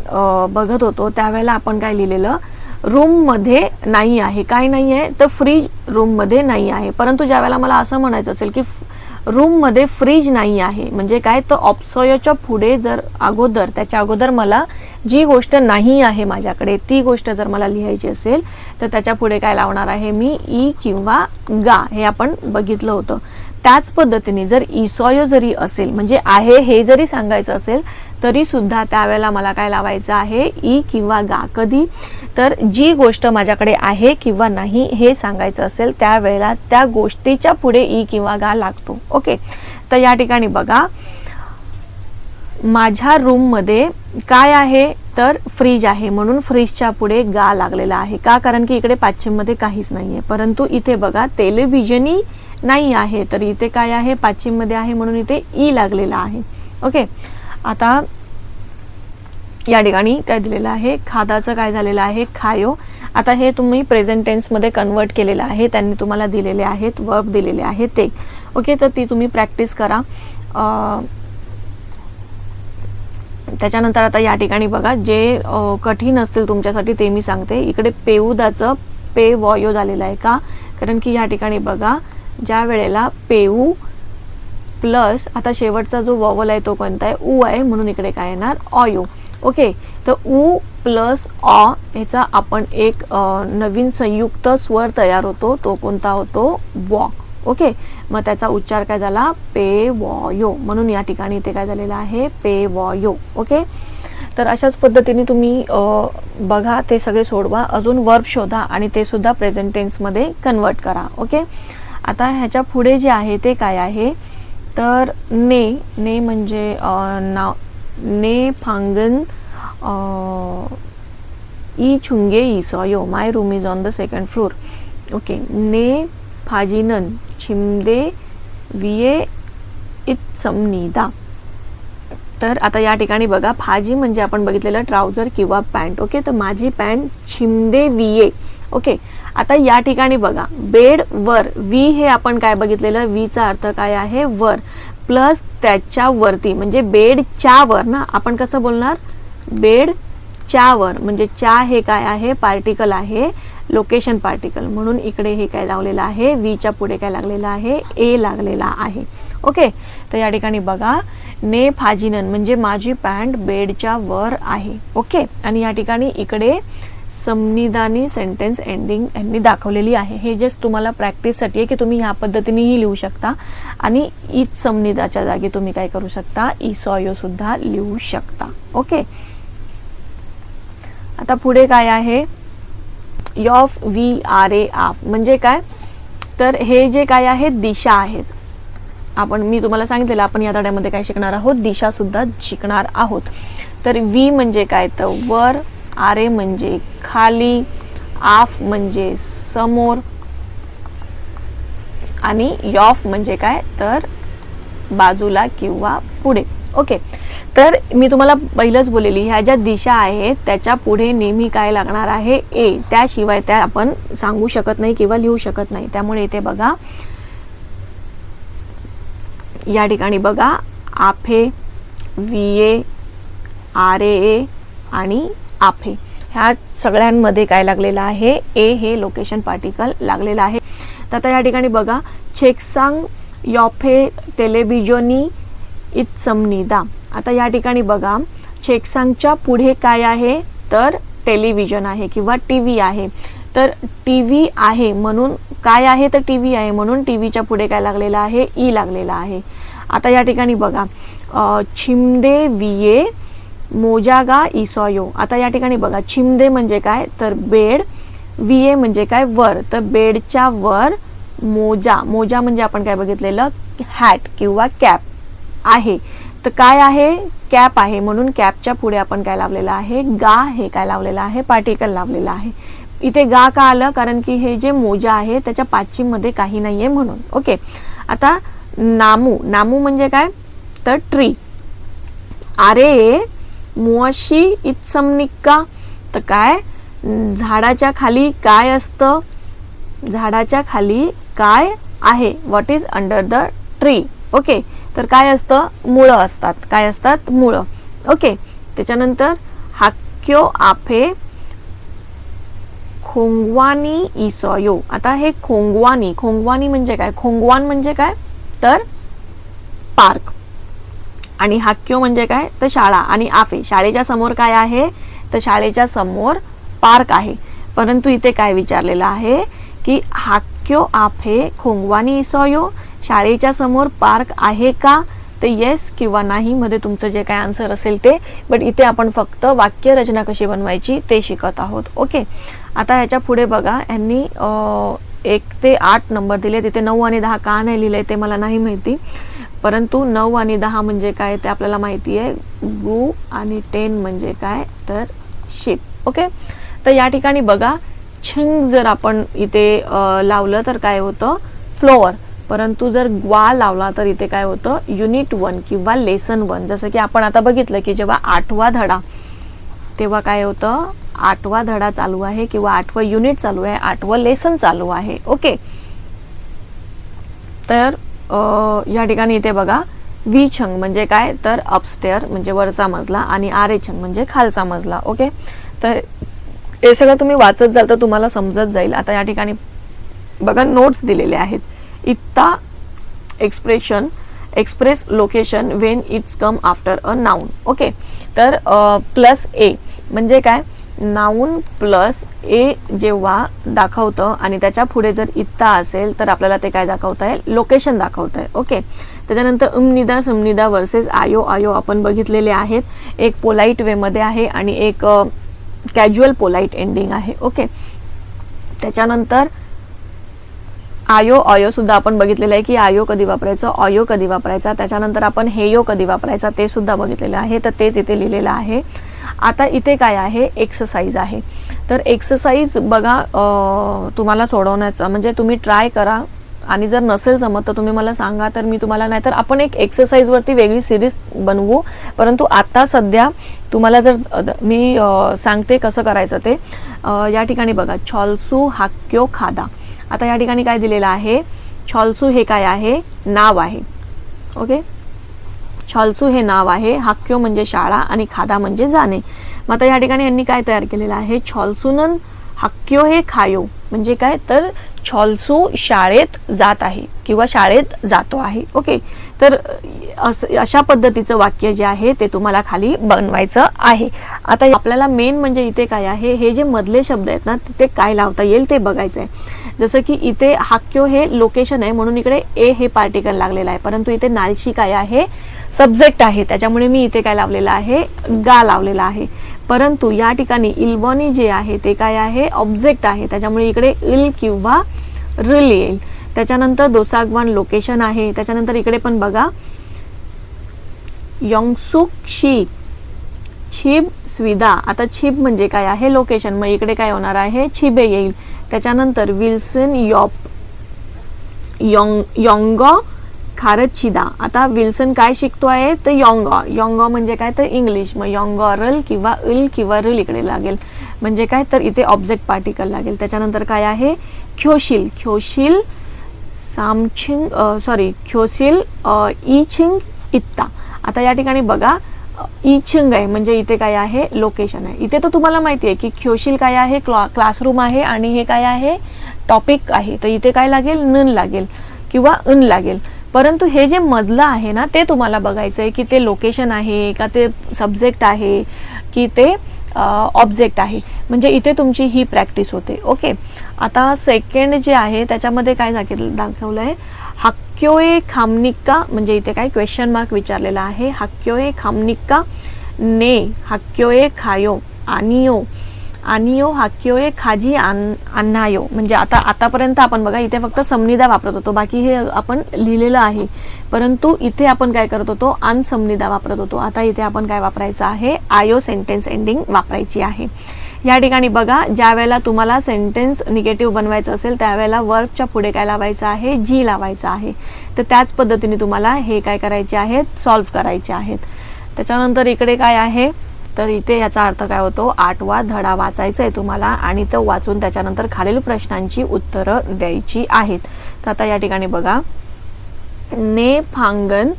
बघत होतो त्यावेळेला आपण काय लिहिलेलं, रूममध्ये नाही आहे. काय नाही आहे, तर फ्रीज रूममध्ये नाही आहे. परंतु ज्यावेळेला मला असं म्हणायचं असेल की रूममध्ये फ्रीज नाही आहे म्हणजे काय, तर ऑप्सॉयोच्या पुढे जर अगोदर, त्याच्या अगोदर मला जी गोष्ट नाही आहे माझ्याकडे ती गोष्ट जर मला लिहायची असेल तर त्याच्या पुढे काय लावणार आहे मी, ई किंवा गा. हे आपण बघितलं होतं. त्याच पद्धतीने जर इसॉयो जरी असेल म्हणजे आहे हे जरी सांगायचं असेल तरी सुद्धा त्यावेळेला मला काय लावायचं आहे, ई किंवा गा. कधी, तर जी गोष्ट माझ्याकडे आहे किंवा नाही हे सांगायचं असेल त्यावेळेला त्या गोष्टीच्या पुढे ई किंवा गा लागतो. ओके, तर या ठिकाणी बघा, माझ्या रूममध्ये काय आहे, तर फ्रीज आहे म्हणून फ्रीजच्या पुढे गा लागलेला आहे. का, कारण की इकडे पाश्चिममध्ये काहीच नाही आहे. परंतु इथे बघा टेलिव्हिजनही नाही आहे, तर इथे काय आहे, पाश्चिममध्ये आहे म्हणून इथे ई लागलेला आहे. ओके, आता या ठिकाणी काय दिलेलं आहे, खादाचं काय झालेलं आहे, खायो. आता हे तुम्ही प्रेझेंट टेन्समध्ये कन्वर्ट केलेलं आहे, त्यांनी तुम्हाला दिलेले आहेत, वर्ब दिलेले आहेत ते. ओके, तर ती तुम्ही प्रॅक्टिस करा. त्याच्यानंतर आता या ठिकाणी बघा, जे कठीण असतील तुमच्यासाठी ते मी सांगते. इकडे पेऊदाचं पे वॉयो झालेलं आहे. का, कारण की या ठिकाणी बघा, ज्या वेळेला पेऊ प्लस आता शेवटचा जो वॉवल आहे तो कोणता आहे, ऊ आहे, म्हणून इकडे काय येणार, ऑयो. ओके, तर ऊ प्लस ऑ ह्याचा आपण एक नवीन संयुक्त स्वर तयार होतो, तो कोणता होतो, वॉक. ओके, मग त्याचा उच्चार काय झाला, पे वॉयो. म्हणून या ठिकाणी इथे काय झालेलं आहे, पे वॉयो. ओके, तर अशाच पद्धतीने तुम्ही बघा, ते सगळे सोडवा, अजून वर्ब शोधा आणि ते सुद्धा प्रेझेंट टेन्समध्ये कन्वर्ट करा. ओके, आता ह्याच्या पुढे जे आहे ते काय आहे, तर ने म्हणजे नाव, ने फांगन ई छुंगे इसॉयो, my room is on the second floor. Okay. ने फाजिनन छिमदे विये इत्समनिदा. तर आता या ठिकाणी बघा, फाजी म्हणजे आपण बघितलेलं ट्राउझर किंवा पॅन्ट. ओके. तर माझी पॅन्ट छिमदे विये. ओके. आता या ठिकाणी बघा, बेड वर, वी हे आपण काय बघितलेलं, वीचा अर्थ काय आहे, वर, प्लस त्याच्या वरती म्हणजे बेडच्या वर ना. आपण कसं बोलणार, बेडच्या वर, म्हणजे च्या हे काय आहे, पार्टिकल आहे, लोकेशन पार्टिकल, म्हणून इकडे हे काय लावलेलं आहे, वीच्या पुढे काय लागलेलं आहे, ए लागलेला आहे. ओके. तर या ठिकाणी बघा, ने फाजिनन म्हणजे माझी पॅन्ट बेडच्या वर आहे. ओके. आणि या ठिकाणी इकडे समनिदानी सेंटेन्स एंडिंग यांनी दाखवलेली आहे. हे जस्ट तुम्हाला प्रॅक्टिससाठी आहे की तुम्ही ह्या पद्धतीनेही लिहू शकता आणि ईद समनिदाच्या जागी तुम्ही काय करू शकता, इसॉयो सुद्धा लिहू शकता. ओके. आता पुढे काय आहे, यॉफ वी आर ए आफ म्हणजे काय, तर हे जे काय आहे दिशा आहेत. मी तुम्हाला सांगितलेलं आपण या धड्यामध्ये काय शिकणार आहोत, दिशा सुद्धा शिकणार आहोत. तर वी म्हणजे काय, तर वर, आरे म्हणजे खाली, आफ म्हणजे समोर आणि यॉफ म्हणजे काय, तर बाजूला किंवा पुढे. ओके. तर मी तुम्हाला पहिलंच बोललेली, ह्या ज्या दिशा आहेत त्याच्या पुढे नेहमी काय लागणार आहे, ए. त्याशिवाय त्या आपण सांगू शकत नाही किंवा लिहू शकत नाही. त्यामुळे इथे बघा, या ठिकाणी बघा, आफे, विये, आरे आणि आफे ह्या सगळ्यांमध्ये काय लागलेलं आहे, ए हे लोकेशन पार्टिकल लागलेलं आहे. तर आता या ठिकाणी बघा, छेकसांग यॉफे टेलिव्हिजनी इत्समनिदा. आता या ठिकाणी बघा, छेकसांगच्या पुढे काय आहे, तर टेलिव्हिजन आहे किंवा टीव्ही आहे. तर टीव्ही आहे म्हणून काय आहे, तर टीव्ही आहे म्हणून टीव्हीच्या पुढे काय लागलेलं आहे, ई लागलेला आहे. आता या ठिकाणी बघा, छिमदे विये मोजागा इसॉयो. आता या ठिकाणी बघा, छिमदे म्हणजे काय, तर बेड, विये म्हणजे काय, वर, तर बेडच्या वर, मोजा, मोजा म्हणजे आपण काय बघितलेलं, हॅट किंवा कॅप आहे. तर काय आहे, कॅप आहे म्हणून कॅपच्या पुढे आपण काय लावलेलं आहे, गा हे काय लावलेलं आहे, पार्टिकल लावलेलं आहे. इथे गा का आलं, कारण की हे जे मोजा आहे त्याच्या पाचीमध्ये काही नाहीये म्हणून. ओके. आता नामू, नामू म्हणजे काय, तर ट्री. आरे मुअशी इत्समनिका, तर काय, झाडाच्या खाली काय असतं, झाडाच्या खाली काय आहे, what is under the tree. Okay. तर काय असतं, मुळं असतात. काय असतात, मुळं. ओके. त्याच्यानंतर हाक्यो आफे खोंगवानी इसॉयो. आता हे खोंगवानी, खोंगवानी म्हणजे काय, खोंगवान म्हणजे काय, तर पार्क, आणि हाक्यो म्हणजे काय, तर शाळा, आणि आफे शाळेच्या समोर काय आहे, तर शाळेच्या समोर पार्क आहे. परंतु इथे काय विचारलेलं आहे की हाक्यो आफे खोंगवानी इसॉयो, शाळेच्या समोर पार्क आहे का, तर येस किंवा नाही मध्ये तुमचं जे काय आन्सर असेल ते. बट इथे आपण फक्त वाक्यरचना कशी बनवायची ते शिकत आहोत. ओके. आता ह्याच्या पुढे बघा, यांनी 1 ते 8 नंबर दिले. तिथे 9 आणि 10 का नाही लिहिले ते मला नाही माहिती, परंतु 9 आणि 10 म्हणजे काय ते आपल्याला माहिती आहे, गु, आणि 10 म्हणजे काय, तर शिप. ओके. तर या ठिकाणी बघा, छिंग जर आपण इथे लावलं तर काय होतं, फ्लोअर, परंतु जर ग्वा लावला तर इथे काय होतं, युनिट 1 किंवा लेसन 1. जसं की आपण आता बघितलं की जेव्हा 8वा धडा, तेव्हा काय होतं, 8वा धडा चालू आहे किंवा 8वं युनिट चालू आहे, 8वं लेसन चालू आहे. ओके. तर या ठिकाणी इथे बघा, वी छंग म्हणजे काय, तर अपस्टेअर म्हणजे वरचा मजला, आणि आरे छंग म्हणजे खालचा मजला. ओके. तर हे सगळं तुम्ही वाचत जाल तर तुम्हाला समजत जाईल. आता या ठिकाणी बघा, नोट्स दिलेले आहेत. इत्ता expression express location when it's come after a noun. Okay. तर प्लस ए म्हणजे काय, नाउन प्लस ए जेव्हा दाखवतं आणि त्याच्या पुढे जर इत्ता असेल तर आपल्याला ते काय दाखवता येईल, लोकेशन दाखवता येईल. ओके. त्याच्यानंतर उमनिदा समनिदा वर्सेस आयो, आयो आपण बघितलेले आहेत. एक पोलाईट वेमध्ये आहे आणि एक कॅज्युअल पोलाईट एंडिंग आहे. ओके. त्याच्यानंतर ऑयो सुद्धा आपण बघितलेलं आहे की आयो कधी वापरायचं, ऑयो कधी वापरायचा. त्याच्यानंतर आपण हेयो कधी वापरायचा ते सुद्धा बघितलेलं आहे. तर तेच इथे लिहिलेलं आहे. आता इथे काय आहे, एक्सरसाइज आहे. तर एक्सरसाइज बघा, तुम्हाला सोडवण्याचा म्हणजे तुम्ही ट्राय करा आणि जर नसेल जमत तर तुम्ही मला सांगा, तर मी तुम्हाला, नाहीतर आपण एक एक्सरसाइजवरती वेगळी सिरीज बनवू. परंतु आता सध्या तुम्हाला जर मी सांगते कसं करायचं ते. या ठिकाणी बघा, छॉल्सू हाक्यो खादा. आता या ठिकाणी काय दिलेलं आहे, छॉल्सू हे काय आहे, नाव आहे. ओके, छॉल्सू हे नाव आहे, हाक्यो म्हणजे शाळा आणि खादा म्हणजे जाणे. मग आता या ठिकाणी यांनी काय तयार केलेलं आहे, छॉल्सूनन हाक्यो हे खायो म्हणजे काय, तर छॉल्सू शाळेत जात आहे किंवा शाळेत जातो आहे. ओके, तर अशा पद्धतीचं वाक्य जे आहे ते तुम्हाला खाली बनवायचं आहे. आता आपल्याला मेन म्हणजे इथे काय आहे, हे जे मधले शब्द आहेत ना तिथे काय लावता येईल ते बघायचं आहे. जसं की इथे हाक्यो हे लोकेशन आहे म्हणून इकडे ए हे पार्टिकल लागलेलं आहे, परंतु इथे नालशी काय आहे, सब्जेक्ट आहे, त्याच्यामुळे मी इथे काय लावलेलं आहे, गा लावलेला आहे. परंतु या ठिकाणी इल्बॉनी जे आहे ते काय आहे, ऑब्जेक्ट आहे, त्याच्यामुळे इकडे इल किंवा रिल येईल. त्याच्यानंतर दोसागवान लोकेशन आहे. त्याच्यानंतर इकडे पण बघा, योंगसुक शी छिब स्विदा. आता छिब म्हणजे काय आहे, लोकेशन, मग इकडे काय होणार आहे, छिबे येईल. त्याच्यानंतर विल्सन यॉप योंगॉ खारचिदा. आता विल्सन काय शिकतो आहे, तर योंगॉ. योंगॉ म्हणजे काय, तर इंग्लिश, मग योंगॉ रल किंवा इल किंवा रिल इकडे लागेल. म्हणजे काय, तर इथे ऑब्जेक्ट पार्टिकल लागेल. त्याच्यानंतर काय आहे, ख्योशील. ख्योशील सामचिंग ख्योशील इचिंग इत्ता. आता या ठिकाणी बघा, इचिंग आहे म्हणजे इथे काय आहे, लोकेशन आहे. इथे तर तुम्हाला माहिती आहे की ख्योशील काय आहे, क्लासरूम आहे आणि हे काय आहे, टॉपिक आहे. तर इथे काय लागेल, नन लागेल किंवा अन लागेल. परंतु हे जे मधलं आहे ना ते तुम्हाला बघायचं आहे की ते लोकेशन आहे का, ते सब्जेक्ट आहे की ते ऑब्जेक्ट आहे. म्हणजे इथे तुमची ही प्रॅक्टिस होते. ओके, आता सेकंड जे आहे त्याच्यामध्ये काय दाखवलं आहे, हाक्योए खामनिक्का म्हणजे इथे काय क्वेश्चन मार्क विचारलेला आहे. हाक्योए खामनिक्का ने हाक्योए खायो आनियो आनियो हाक्योए खाजी अन्नायो. म्हणजे आतापर्यंत आपण बघा इथे फक्त समनिदा वापरत होतो, बाकी हे आपण लिहिलेलं आहे. परंतु इथे आपण काय करत होतो, अन समनिदा वापरत होतो. आता इथे आपण काय वापरायचं आहे, आयो सेंटेन्स एंडिंग वापरायची आहे. या ठिकाणी बघा, ज्या वेळेला तुम्हाला सेंटेन्स निगेटिव्ह बनवायचं असेल त्यावेळेला वर्बच्या पुढे काय लावायचं आहे, जी लावायचं आहे. तर त्याच पद्धतीने तुम्हाला हे काय करायचे आहेत, सॉल्व्ह करायचे आहेत. त्याच्यानंतर इकडे काय आहे, तर इथे याचा अर्थ काय होतो, 8वा धडा वाचायचा आहे तुम्हाला आणि तो वाचून त्याच्यानंतर खालील प्रश्नांची उत्तरं द्यायची आहेत. तर आता या ठिकाणी बघा, ने फांगन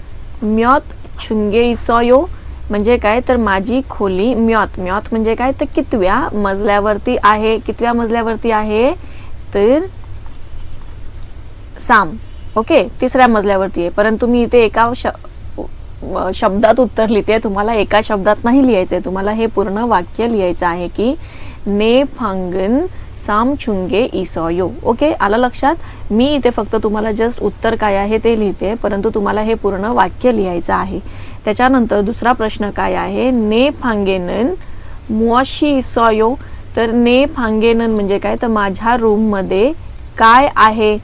म्योत छुंगे इसोयो म्हणजे काय, तर माझी खोली म्योत. म्योत म्हणजे काय, तर कितव्या मजल्यावरती आहे. कितव्या मजल्यावरती आहे, तर साम. ओके, 3ऱ्या मजल्यावरती आहे. परंतु मी इथे एका शब्दात उत्तर लिहिते, तुम्हाला एका शब्दात नाही लिहायचंय, तुम्हाला हे पूर्ण वाक्य लिहायचं आहे की ने फांगन साम छुंगे इसोयो. ओके, आलं लक्षात. मी इथे फक्त तुम्हाला जस्ट उत्तर काय आहे ते लिहिते, परंतु तुम्हाला हे पूर्ण वाक्य लिहायचं आहे. त्याच्यानंतर दुसरा प्रश्न काय आहे, ने फांगेनन मुआशी इसोयो. तर ने फांगेनन म्हणजे काय, तर माझ्या रूम मध्ये काय आहे.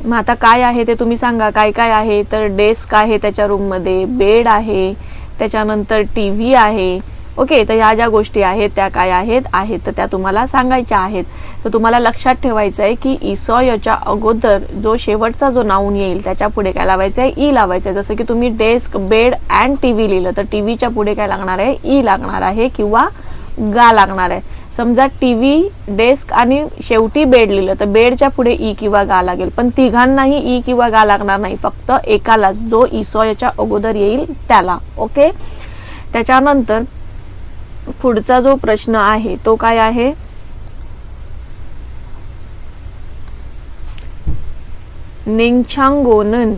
मग आता काय आहे ते तुम्ही सांगा, काय काय आहे, तर डेस्क आहे त्याच्या रूममध्ये, बेड आहे, त्याच्यानंतर टीव्ही आहे. ओके, तर ह्या ज्या गोष्टी आहेत त्या काय आहेत तर त्या तुम्हाला सांगायच्या आहेत. तर तुम्हाला लक्षात ठेवायचं आहे की इसोयोच्या अगोदर जो शेवटचा जो नाऊन येईल त्याच्या पुढे काय लावायचं आहे, ई लावायचं आहे. जसं की तुम्ही डेस्क, बेड अँड टीव्ही लिहिलं तर टीव्हीच्या पुढे काय लागणार आहे, ई लागणार आहे किंवा गा लागणार आहे. समजा टीव्ही, डेस्क आणि शेवटी बेड लिहिलं तर बेडच्या पुढे ई किंवा गा लागेल, पण तिघांनाही ई किंवा गा लागणार नाही, फक्त एकाला जो इसोयोच्या अगोदर येईल त्याला. ओके, त्याच्यानंतर पुढचा जो प्रश्न आहे तो काय आहे, निंगछांगोनन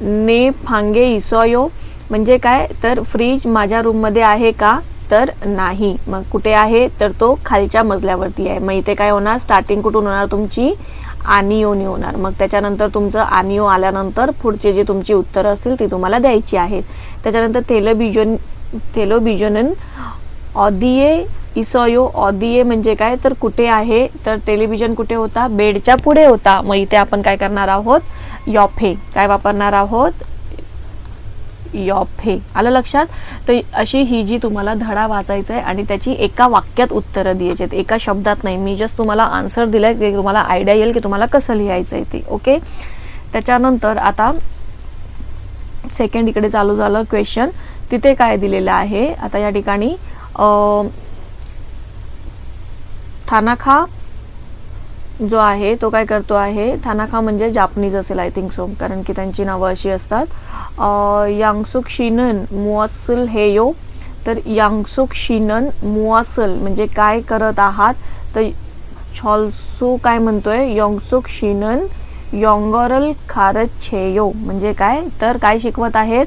ने फांगे इसोयो म्हणजे काय, तर फ्रीज माझ्या रूम मध्ये आहे का, तर नाही. मग कुठे आहे, तर तो खालच्या मजल्यावरती आहे. मग इथे काय होणार, स्टार्टिंग कुठून होणार, तुमची आनियोनी होणार. मग त्याच्यानंतर तुमचं आनियो आल्यानंतर पुढचे जे तुमची उत्तरं असतील ती तुम्हाला द्यायची आहेत. त्याच्यानंतर थेलोबिजनन ऑदिये इसॉयो ऑदिये म्हणजे काय तर कुठे आहे, तर टेलिव्हिजन कुठे होता, बेडच्या पुढे होता. मग इथे आपण काय करणार आहोत, यॉफे काय वापरणार आहोत, यॉफे. आलं लक्षात. तर अशी ही जी तुम्हाला धडा वाचायचा आहे आणि त्याची एका वाक्यात उत्तरं द्यायची आहेत, एका शब्दात नाही. मी जस्ट तुम्हाला आन्सर दिलाय की तुम्हाला आयडिया येईल की तुम्हाला कसं लिहायचं आहे ते. ओके. त्याच्यानंतर आता सेकंड इकडे चालू झालं क्वेश्चन. तिथे काय दिलेलं आहे आता या ठिकाणी, थानाखा जो आहे तो काय करतो आहे, थानाखा म्हणजे जापनीज असेल आय थिंक सो, कारण की त्यांची नावं अशी असतात. यांगसुक शिनन मुअसल हेयो, तर यांगसुक शिनन मुअसल म्हणजे काय करत आहात, तर छॉल्सू काय म्हणतोय, यांगसुक शिनन योंगरल खारच छेयो म्हणजे काय, तर काय शिकवत आहेत,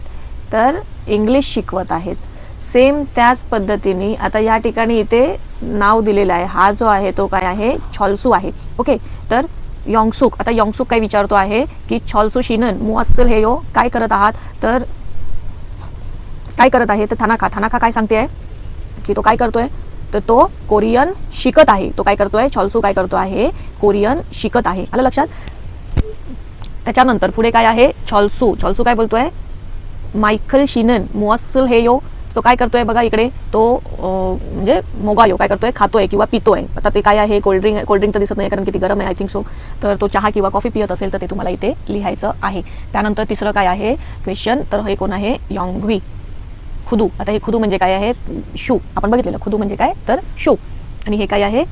तर इंग्लिश शिकवत आहेत. सेम त्याच पद्धतीने आता या ठिकाणी इथे नाव दिलेलं आहे, हा जो आहे तो काय आहे, छॉल्सू आहे. ओके. तर योंगसुक, आता योंगसुक काय विचारतो आहे की छॉल्सू शिनन मुअसल हेयो काय करत आहात, तर काय करत आहे, तर थानाखा, थानाखा काय सांगते आहे की तो काय करतोय, तर तो कोरियन शिकत आहे. तो काय करतोय, छॉल्सू काय करतो आहे, कोरियन शिकत आहे. आलं लक्षात. त्याच्यानंतर पुढे काय आहे, छॉल्सू, छॉल्सू काय बोलतोय, मायखल शिनन मुअसल हेयो, तो काय करतोय बघा इकडे, तो म्हणजे मोगायो काय करतोय, खातोय किंवा पितोय. आता ते काय आहे, कोल्ड्रिंक, कोल्ड्रिंक तर दिसत नाही कारण की ती गरम आहे आय थिंक सो, तर तो चहा किंवा कॉफी पित असेल तर ते तुम्हाला इथे लिहायचं आहे. त्यानंतर तिसरं काय आहे क्वेश्चन, तर हे कोण आहे, योंगवी खुदू. आता हे खुदू म्हणजे काय आहे, शू. आपण बघितलेलं खुदू म्हणजे काय, तर शू. आणि हे काय आहे,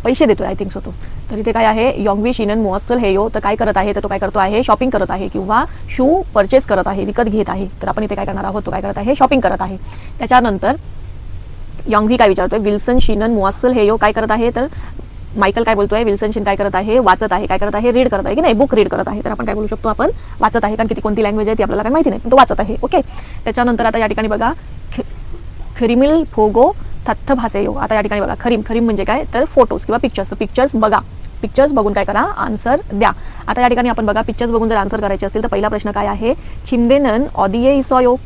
पैसे देतोय आय थिंक सो तो. तर इथे काय आहे, योंगवी शिनन मुअसल हेयो, तर काय करत आहे, तर तो काय करतो आहे, शॉपिंग करत आहे किंवा शू परचेस करत आहे, विकत घेत आहे. तर आपण इथे काय करणार आहोत, तो काय करत आहे, शॉपिंग करत आहे. त्याच्यानंतर योंगवी काय विचारतोय, विल्सन शिनन मुअसल हेयो काय करत आहे, तर मायकल काय बोलतोय, विल्सन शिन काय करत आहे, वाचत आहे. काय करत आहे, रीड करत आहे की नाही, बुक रीड करत आहे. तर आपण काय बोलू शकतो, आपण वाचत आहे, कारण की ती कोणती लँग्वेज आहे ती आपल्याला काय माहिती नाही, पण तो वाचत आहे. ओके. त्याच्यानंतर आता या ठिकाणी बघा, खरिमिल फोगो थत्थ भासेयो. आता या ठिकाणी बघा, खरीम, खरीम म्हणजे काय, तर फोटोज किंवा पिक्चर्स. तर पिक्चर्स बघा, पिक्चर्स बघून काय करा, आन्सर द्या. आता या ठिकाणी आपण बघा, पिक्चर्स बघून जर आन्सर करायचे असेल तर पहिला प्रश्न काय आहे, छिमदेनन ऑदिये इसॉयो.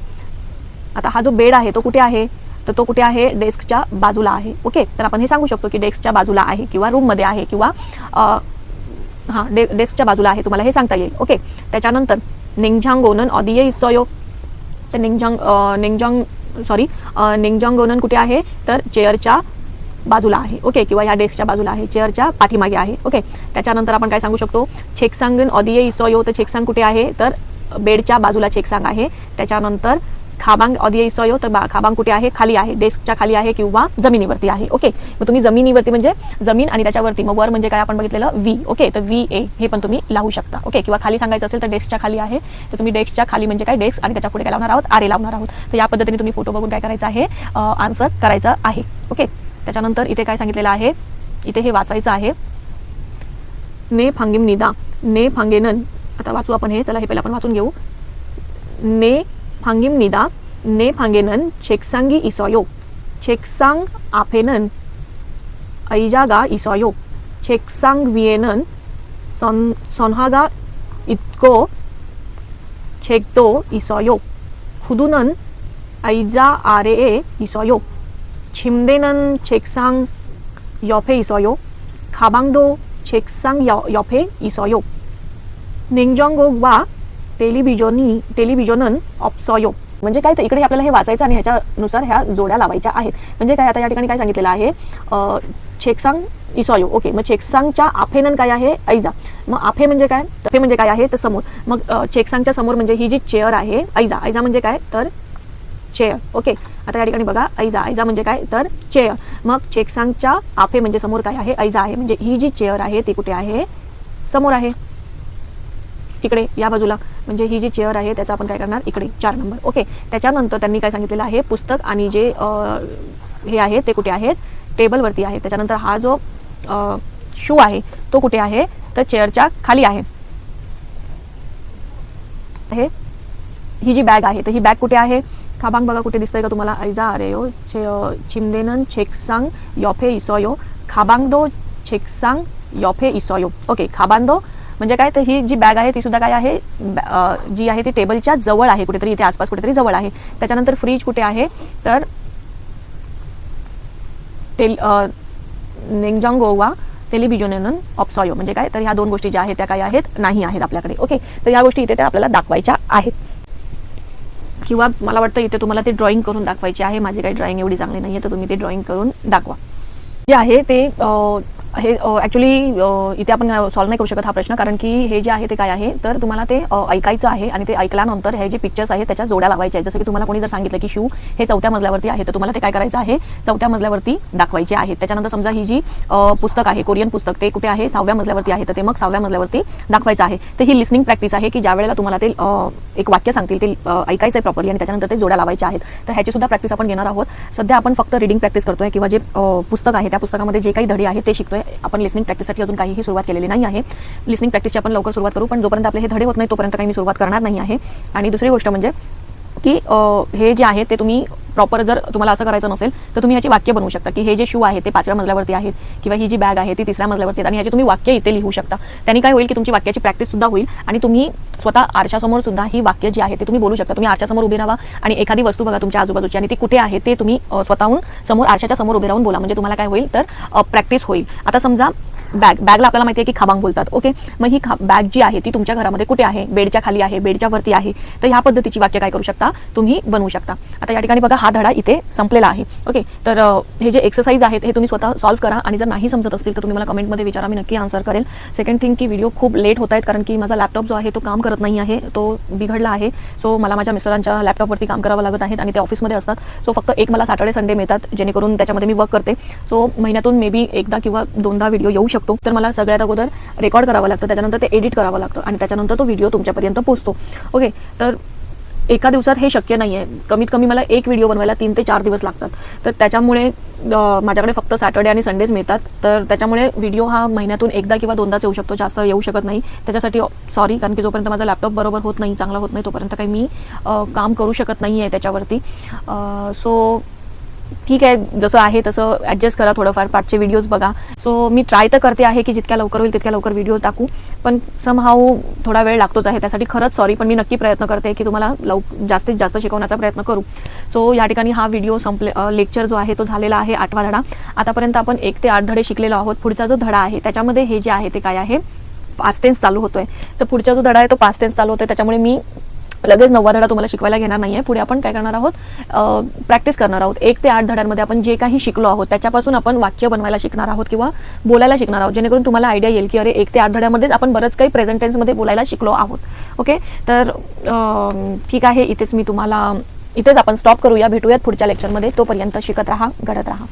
आता हा जो बेड आहे तो कुठे आहे, तर तो कुठे आहे, डेस्कच्या बाजूला आहे. ओके. तर आपण हे सांगू शकतो की डेस्कच्या बाजूला आहे किंवा रूममध्ये आहे किंवा डेस्कच्या बाजूला आहे, तुम्हाला हे सांगता येईल. ओके. त्याच्यानंतर निंगझांगोनन ऑदिये इसॉयो, तर निंगजांगोनन कुठे आहे, तर चेअरच्या बाजूला आहे. ओके. किंवा या डेस्कच्या बाजूला आहे, चेअरच्या पाठीमागे आहे. ओके. त्याच्यानंतर आपण काय सांगू शकतो, छेकसांगन ऑदिये इसॉयो, तर छेकसांग कुठे आहे, तर बेडच्या बाजूला छेकसांग आहे. त्याच्यानंतर खाबांग ऑदिये इसॉयो, तर खाबांग कुठे आहे, खाली आहे, डेस्कच्या खाली आहे किंवा जमिनीवरती आहे. ओके. मग तुम्ही जमिनीवरती म्हणजे जमीन आणि त्याच्यावरती, मग वर म्हणजे काय आपण बघितलेलं, व्ही. ओके. तर VA हे पण तुम्ही लावू शकता. ओके. किंवा खाली सांगायचं असेल तर डेस्कच्या खाली आहे, तर तुम्ही डेस्कच्या खाली म्हणजे काय, डेस्क आणि त्याच्या पुढे काय लावणार आहोत, आरे लावणार आहोत. तर या पद्धतीने तुम्ही फोटो बघून काय करायचं आहे, आन्सर करायचं आहे. ओके. त्याच्यानंतर इथे काय सांगितलेलं आहे, इथे हे वाचायचं आहे, ने फांगिम निदा, ने फांगेनन. आता वाचू आपण हे, चला हे पहिला आपण वाचून घेऊ. ने फांगिम निदा, ने फांगेनन छेकसांगी इसॉयो, छेकसांग आफेनन ऐजागा इसॉयो, छेकसांग विएनन सोनहागा इतको छेकतो इसॉयो, खुदुनन ऐजा आरे इसॉयो, छिमदेनन छेकसांग यॉफे इसॉयो, खाबांगदो छेकसांग यॉफे इसॉयो, निंगजॉंगो वा टेलिव्हिजनन ऑप्सॉयो. म्हणजे काय, तर इकडे आपल्याला हे वाचायचं आणि ह्याच्यानुसार ह्या जोड्या लावायच्या आहेत. म्हणजे काय, आता या ठिकाणी काय सांगितलेलं आहे, छेकसांग इसॉयो. ओके. मग छेकसांगच्या आफेनन काय आहे, ऐजा. मग आफे म्हणजे काय, आफे म्हणजे काय आहे, तर समोर. मग छेकसांगच्या समोर म्हणजे ही जी चेअर आहे, ऐजा. ऐजा म्हणजे काय, तर चेअर. ओके. आता या ठिकाणी बघा, ऐजा, ऐजा म्हणजे काय, तर चेअर. मग छेकसांगच्या आफे म्हणजे समोर काय आहे, ऐजा आहे. म्हणजे ही जी चेअर आहे ती कुठे आहे, समोर आहे, इकडे या बाजूला. म्हणजे ही जी चेअर आहे त्याचा आपण काय करणार, इकडे 4 नंबर. ओके. त्याच्यानंतर त्यांनी काय सांगितलेलं आहे, पुस्तक आणि जे हे आहे ते कुठे आहेत, टेबलवरती आहे. त्याच्यानंतर हा जो शू आहे तो कुठे आहे, तर चेअरच्या खाली आहे. ही जी बॅग आहे तर ही बॅग कुठे आहे, खाबांग बघा कुठे दिसतंय का तुम्हाला, ऐजा आरेयो छिमदेनन छेकसांग यॉफे इसॉयो, खाबांगदो छेकसांग यॉफे इसॉयो. ओके. खाबांदो म्हणजे काय, तर ही जी बॅग आहे ती सुद्धा काय आहे, जी आहे ती टेबलच्या जवळ आहे, कुठेतरी इथे आसपास कुठेतरी जवळ आहे. त्याच्यानंतर फ्रीज कुठे आहे, तर नेंजांगोवा टेलिव्हिजन ऑप्सॉयो म्हणजे काय, तर ह्या 2 गोष्टी ज्या आहेत त्या काय आहेत, नाही आहेत आपल्याकडे. ओके, तर ह्या गोष्टी इथे त्या आपल्याला दाखवायच्या आहेत. किंवा मला वाटतं इथे तुम्हाला ते ड्रॉइंग करून दाखवायचे आहे. माझी काही ड्रॉइंग एवढी चांगली नाही आहे, तर तुम्ही ते ड्रॉइंग करून दाखवा. जे आहे ते हे ॲक्च्युली इथे आपण सॉल्व्ह नाही करू शकत हा प्रश्न, कारण की हे जे आहे ते काय आहे, तर तुम्हाला ते ऐकायचं आहे आणि ते ऐकल्यानंतर हे जे पिक्चर्स आहेत त्याच्या जोड्या लावायच्या आहेत. जसं की तुम्हाला कोणी जर सांगितलं की शू हे 4थ्या मजल्यावरती आहे, तर तुम्हाला ते काय करायचं आहे, 4थ्या मजल्यावरती दाखवायचे आहे. त्याच्यानंतर समजा ही जी पुस्तक आहे, कोरियन पुस्तक, ते कुठे आहे, 6व्या मजल्यावरती आहे, तर ते मग 6व्या मजल्यावरती दाखवायचं आहे. तर ही लिसनिंग प्रॅक्टिस आहे की ज्या वेळेला तुम्हाला ते एक वाक्य सांगतील ते ऐकायचं आहे प्रॉपरली आणि त्याच्यानंतर ते जोड्या लावायच्या आहेत. तर ह्याची सुद्धा प्रॅक्टिस आपण घेणार आहोत. सध्या आपण फक्त रीडिंग प्रॅक्टिस करतोय किंवा जे पुस्तक आहे त्या पुस्तकामध्ये जे काही धडे आहेत ते शिकतोय. आपण लिसनिंग प्रॅक्टिससाठी अजून काहीही सुरुवात केलेली नाही आहे. लिसनिंग प्रॅक्टिसची आपण लवकर सुरुवात करू, पण जोपर्यंत आपले हे धडे होत नाही तोपर्यंत काही मी सुरुवात करणार नाही आहे. आणि दुसरी गोष्ट म्हणजे की हे जे आहे ते तुम्ही प्रॉपर, जर तुम्हाला असं करायचं नसेल तर तुम्ही ह्याची वाक्य बनवू शकता की हे जे शू आहे ते 5व्या मजल्यावरती आहेत किंवा ही जी बॅग आहे ती 3ऱ्या मजल्यावरती आहेत आणि ह्याची तुम्ही वाक्य इथे लिहू शकता. त्यांनी काय होईल की तुमची वाक्याची प्रॅक्टिस सुद्धा होईल आणि तुम्ही स्वतः आरशासमोर सुद्धा ही वाक्य जी आहे ते तुम्ही बोलू शकता. तुम्ही आरशासमोर उभे राहा आणि एखादी वस्तू बघा तुमच्या आजूबाजूची आणि ती कुठे आहे ते तुम्ही स्वतःहून समोर आरशाच्या समोर उभे राहून बोला. म्हणजे तुम्हाला काय होईल तर प्रॅक्टिस होईल. आता समजा बॅगला आपल्याला माहिती आहे की खाबांग बोलतात. ओके, मग ही बॅग जी आहे ती तुमच्या घरामध्ये कुठे आहे, बेडच्या खाली आहे, बेडच्या वरती आहे. तर ह्या पद्धतीची वाक्य काय करू शकता, तुम्ही बनवू शकता. आता या ठिकाणी बघा हा धडा इथे संपलेला आहे. ओके, तर हे जे एक्सरसाइज आहेत हे तुम्ही स्वतः सॉल्व्ह करा आणि जर नाही समजत असतील तर तुम्ही मला कमेंटमध्ये विचारा, मी नक्की आन्सर करेल. सेकंड थिंग की व्हिडिओ खूप लेट होत आहेत कारण की माझा लॅपटॉप जो आहे तो काम करत नाही आहे, तो बिघडला आहे. सो मला माझ्या मिस्टरांच्या लॅपटॉपवरती काम करावं लागत आहे आणि ते ऑफिसमध्ये असतात. सो फक्त एक मला सॅटर्डे संडे मिळतात जेणेकरून त्याच्यामध्ये मी वर्क करते. सो महिन्यातून मे बी एकदा किंवा 2दा व्हिडिओ येऊ शकतो. तर मला सगळ्यात अगोदर रेकॉर्ड करावं लागतं, त्याच्यानंतर ते एडिट करावं लागतं आणि त्याच्यानंतर तो व्हिडिओ तुमच्यापर्यंत पोहोचतो. ओके, तर एका दिवसात हे शक्य नाही आहे. कमीत कमी मला एक व्हिडिओ बनवायला 3 ते 4 दिवस लागतात. तर त्याच्यामुळे माझ्याकडे फक्त सॅटर्डे आणि संडेज मिळतात. तर त्याच्यामुळे व्हिडिओ हा महिन्यातून एकदा किंवा 2दाच येऊ शकतो, जास्त येऊ शकत नाही. त्याच्यासाठी सॉरी, कारण की जोपर्यंत माझा लॅपटॉप बरोबर होत नाही, चांगला होत नाही, तोपर्यंत काही मी काम करू शकत नाही आहे त्याच्यावरती. सो ठीक आहे, जसं आहे तसं ॲडजस्ट करा, थोडंफार पाठचे व्हिडिओज बघा. सो मी ट्राय तर करते आहे की जितक्या लवकर होईल तितक्या लवकर व्हिडिओ टाकू, पण समहाऊ थोडा वेळ लागतोच आहे. त्यासाठी खरंच सॉरी, पण मी नक्की प्रयत्न करते की तुम्हाला जास्तीत जास्त शिकवण्याचा प्रयत्न करू. सो या ठिकाणी हा व्हिडिओ लेक्चर जो आहे तो झालेला आहे 8वा धडा. आतापर्यंत आपण 1 ते 8 धडे शिकलेलो आहोत. पुढचा जो धडा आहे त्याच्यामध्ये हे जे आहे ते काय आहे, पास्ट टेन्स चालू होतोय. तर पुढचा जो धडा आहे तो पास्ट टेन्स चालू होतोय, त्याच्यामुळे मी लगेच 9वा धडा तुम्हाला शिकवायला घेणार नाही आहे. पुढे आपण काय करणार आहोत, प्रॅक्टिस करणार आहोत. 1 ते 8 धड्यांमध्ये आपण जे काही शिकलो आहोत त्याच्यापासून आपण वाक्य बनवायला शिकणार आहोत किंवा बोलायला शिकणार आहोत, जेणेकरून तुम्हाला आयडिया येईल की अरे 1 ते 8 धड्यामध्येच आपण बरंच काही प्रेझेंट टेन्समध्ये बोलायला शिकलो आहोत. ओके, तर ठीक आहे, इथेच आपण स्टॉप करूया. भेटूयात पुढच्या लेक्चरमध्ये. तोपर्यंत शिकत राहा, घडत राहा.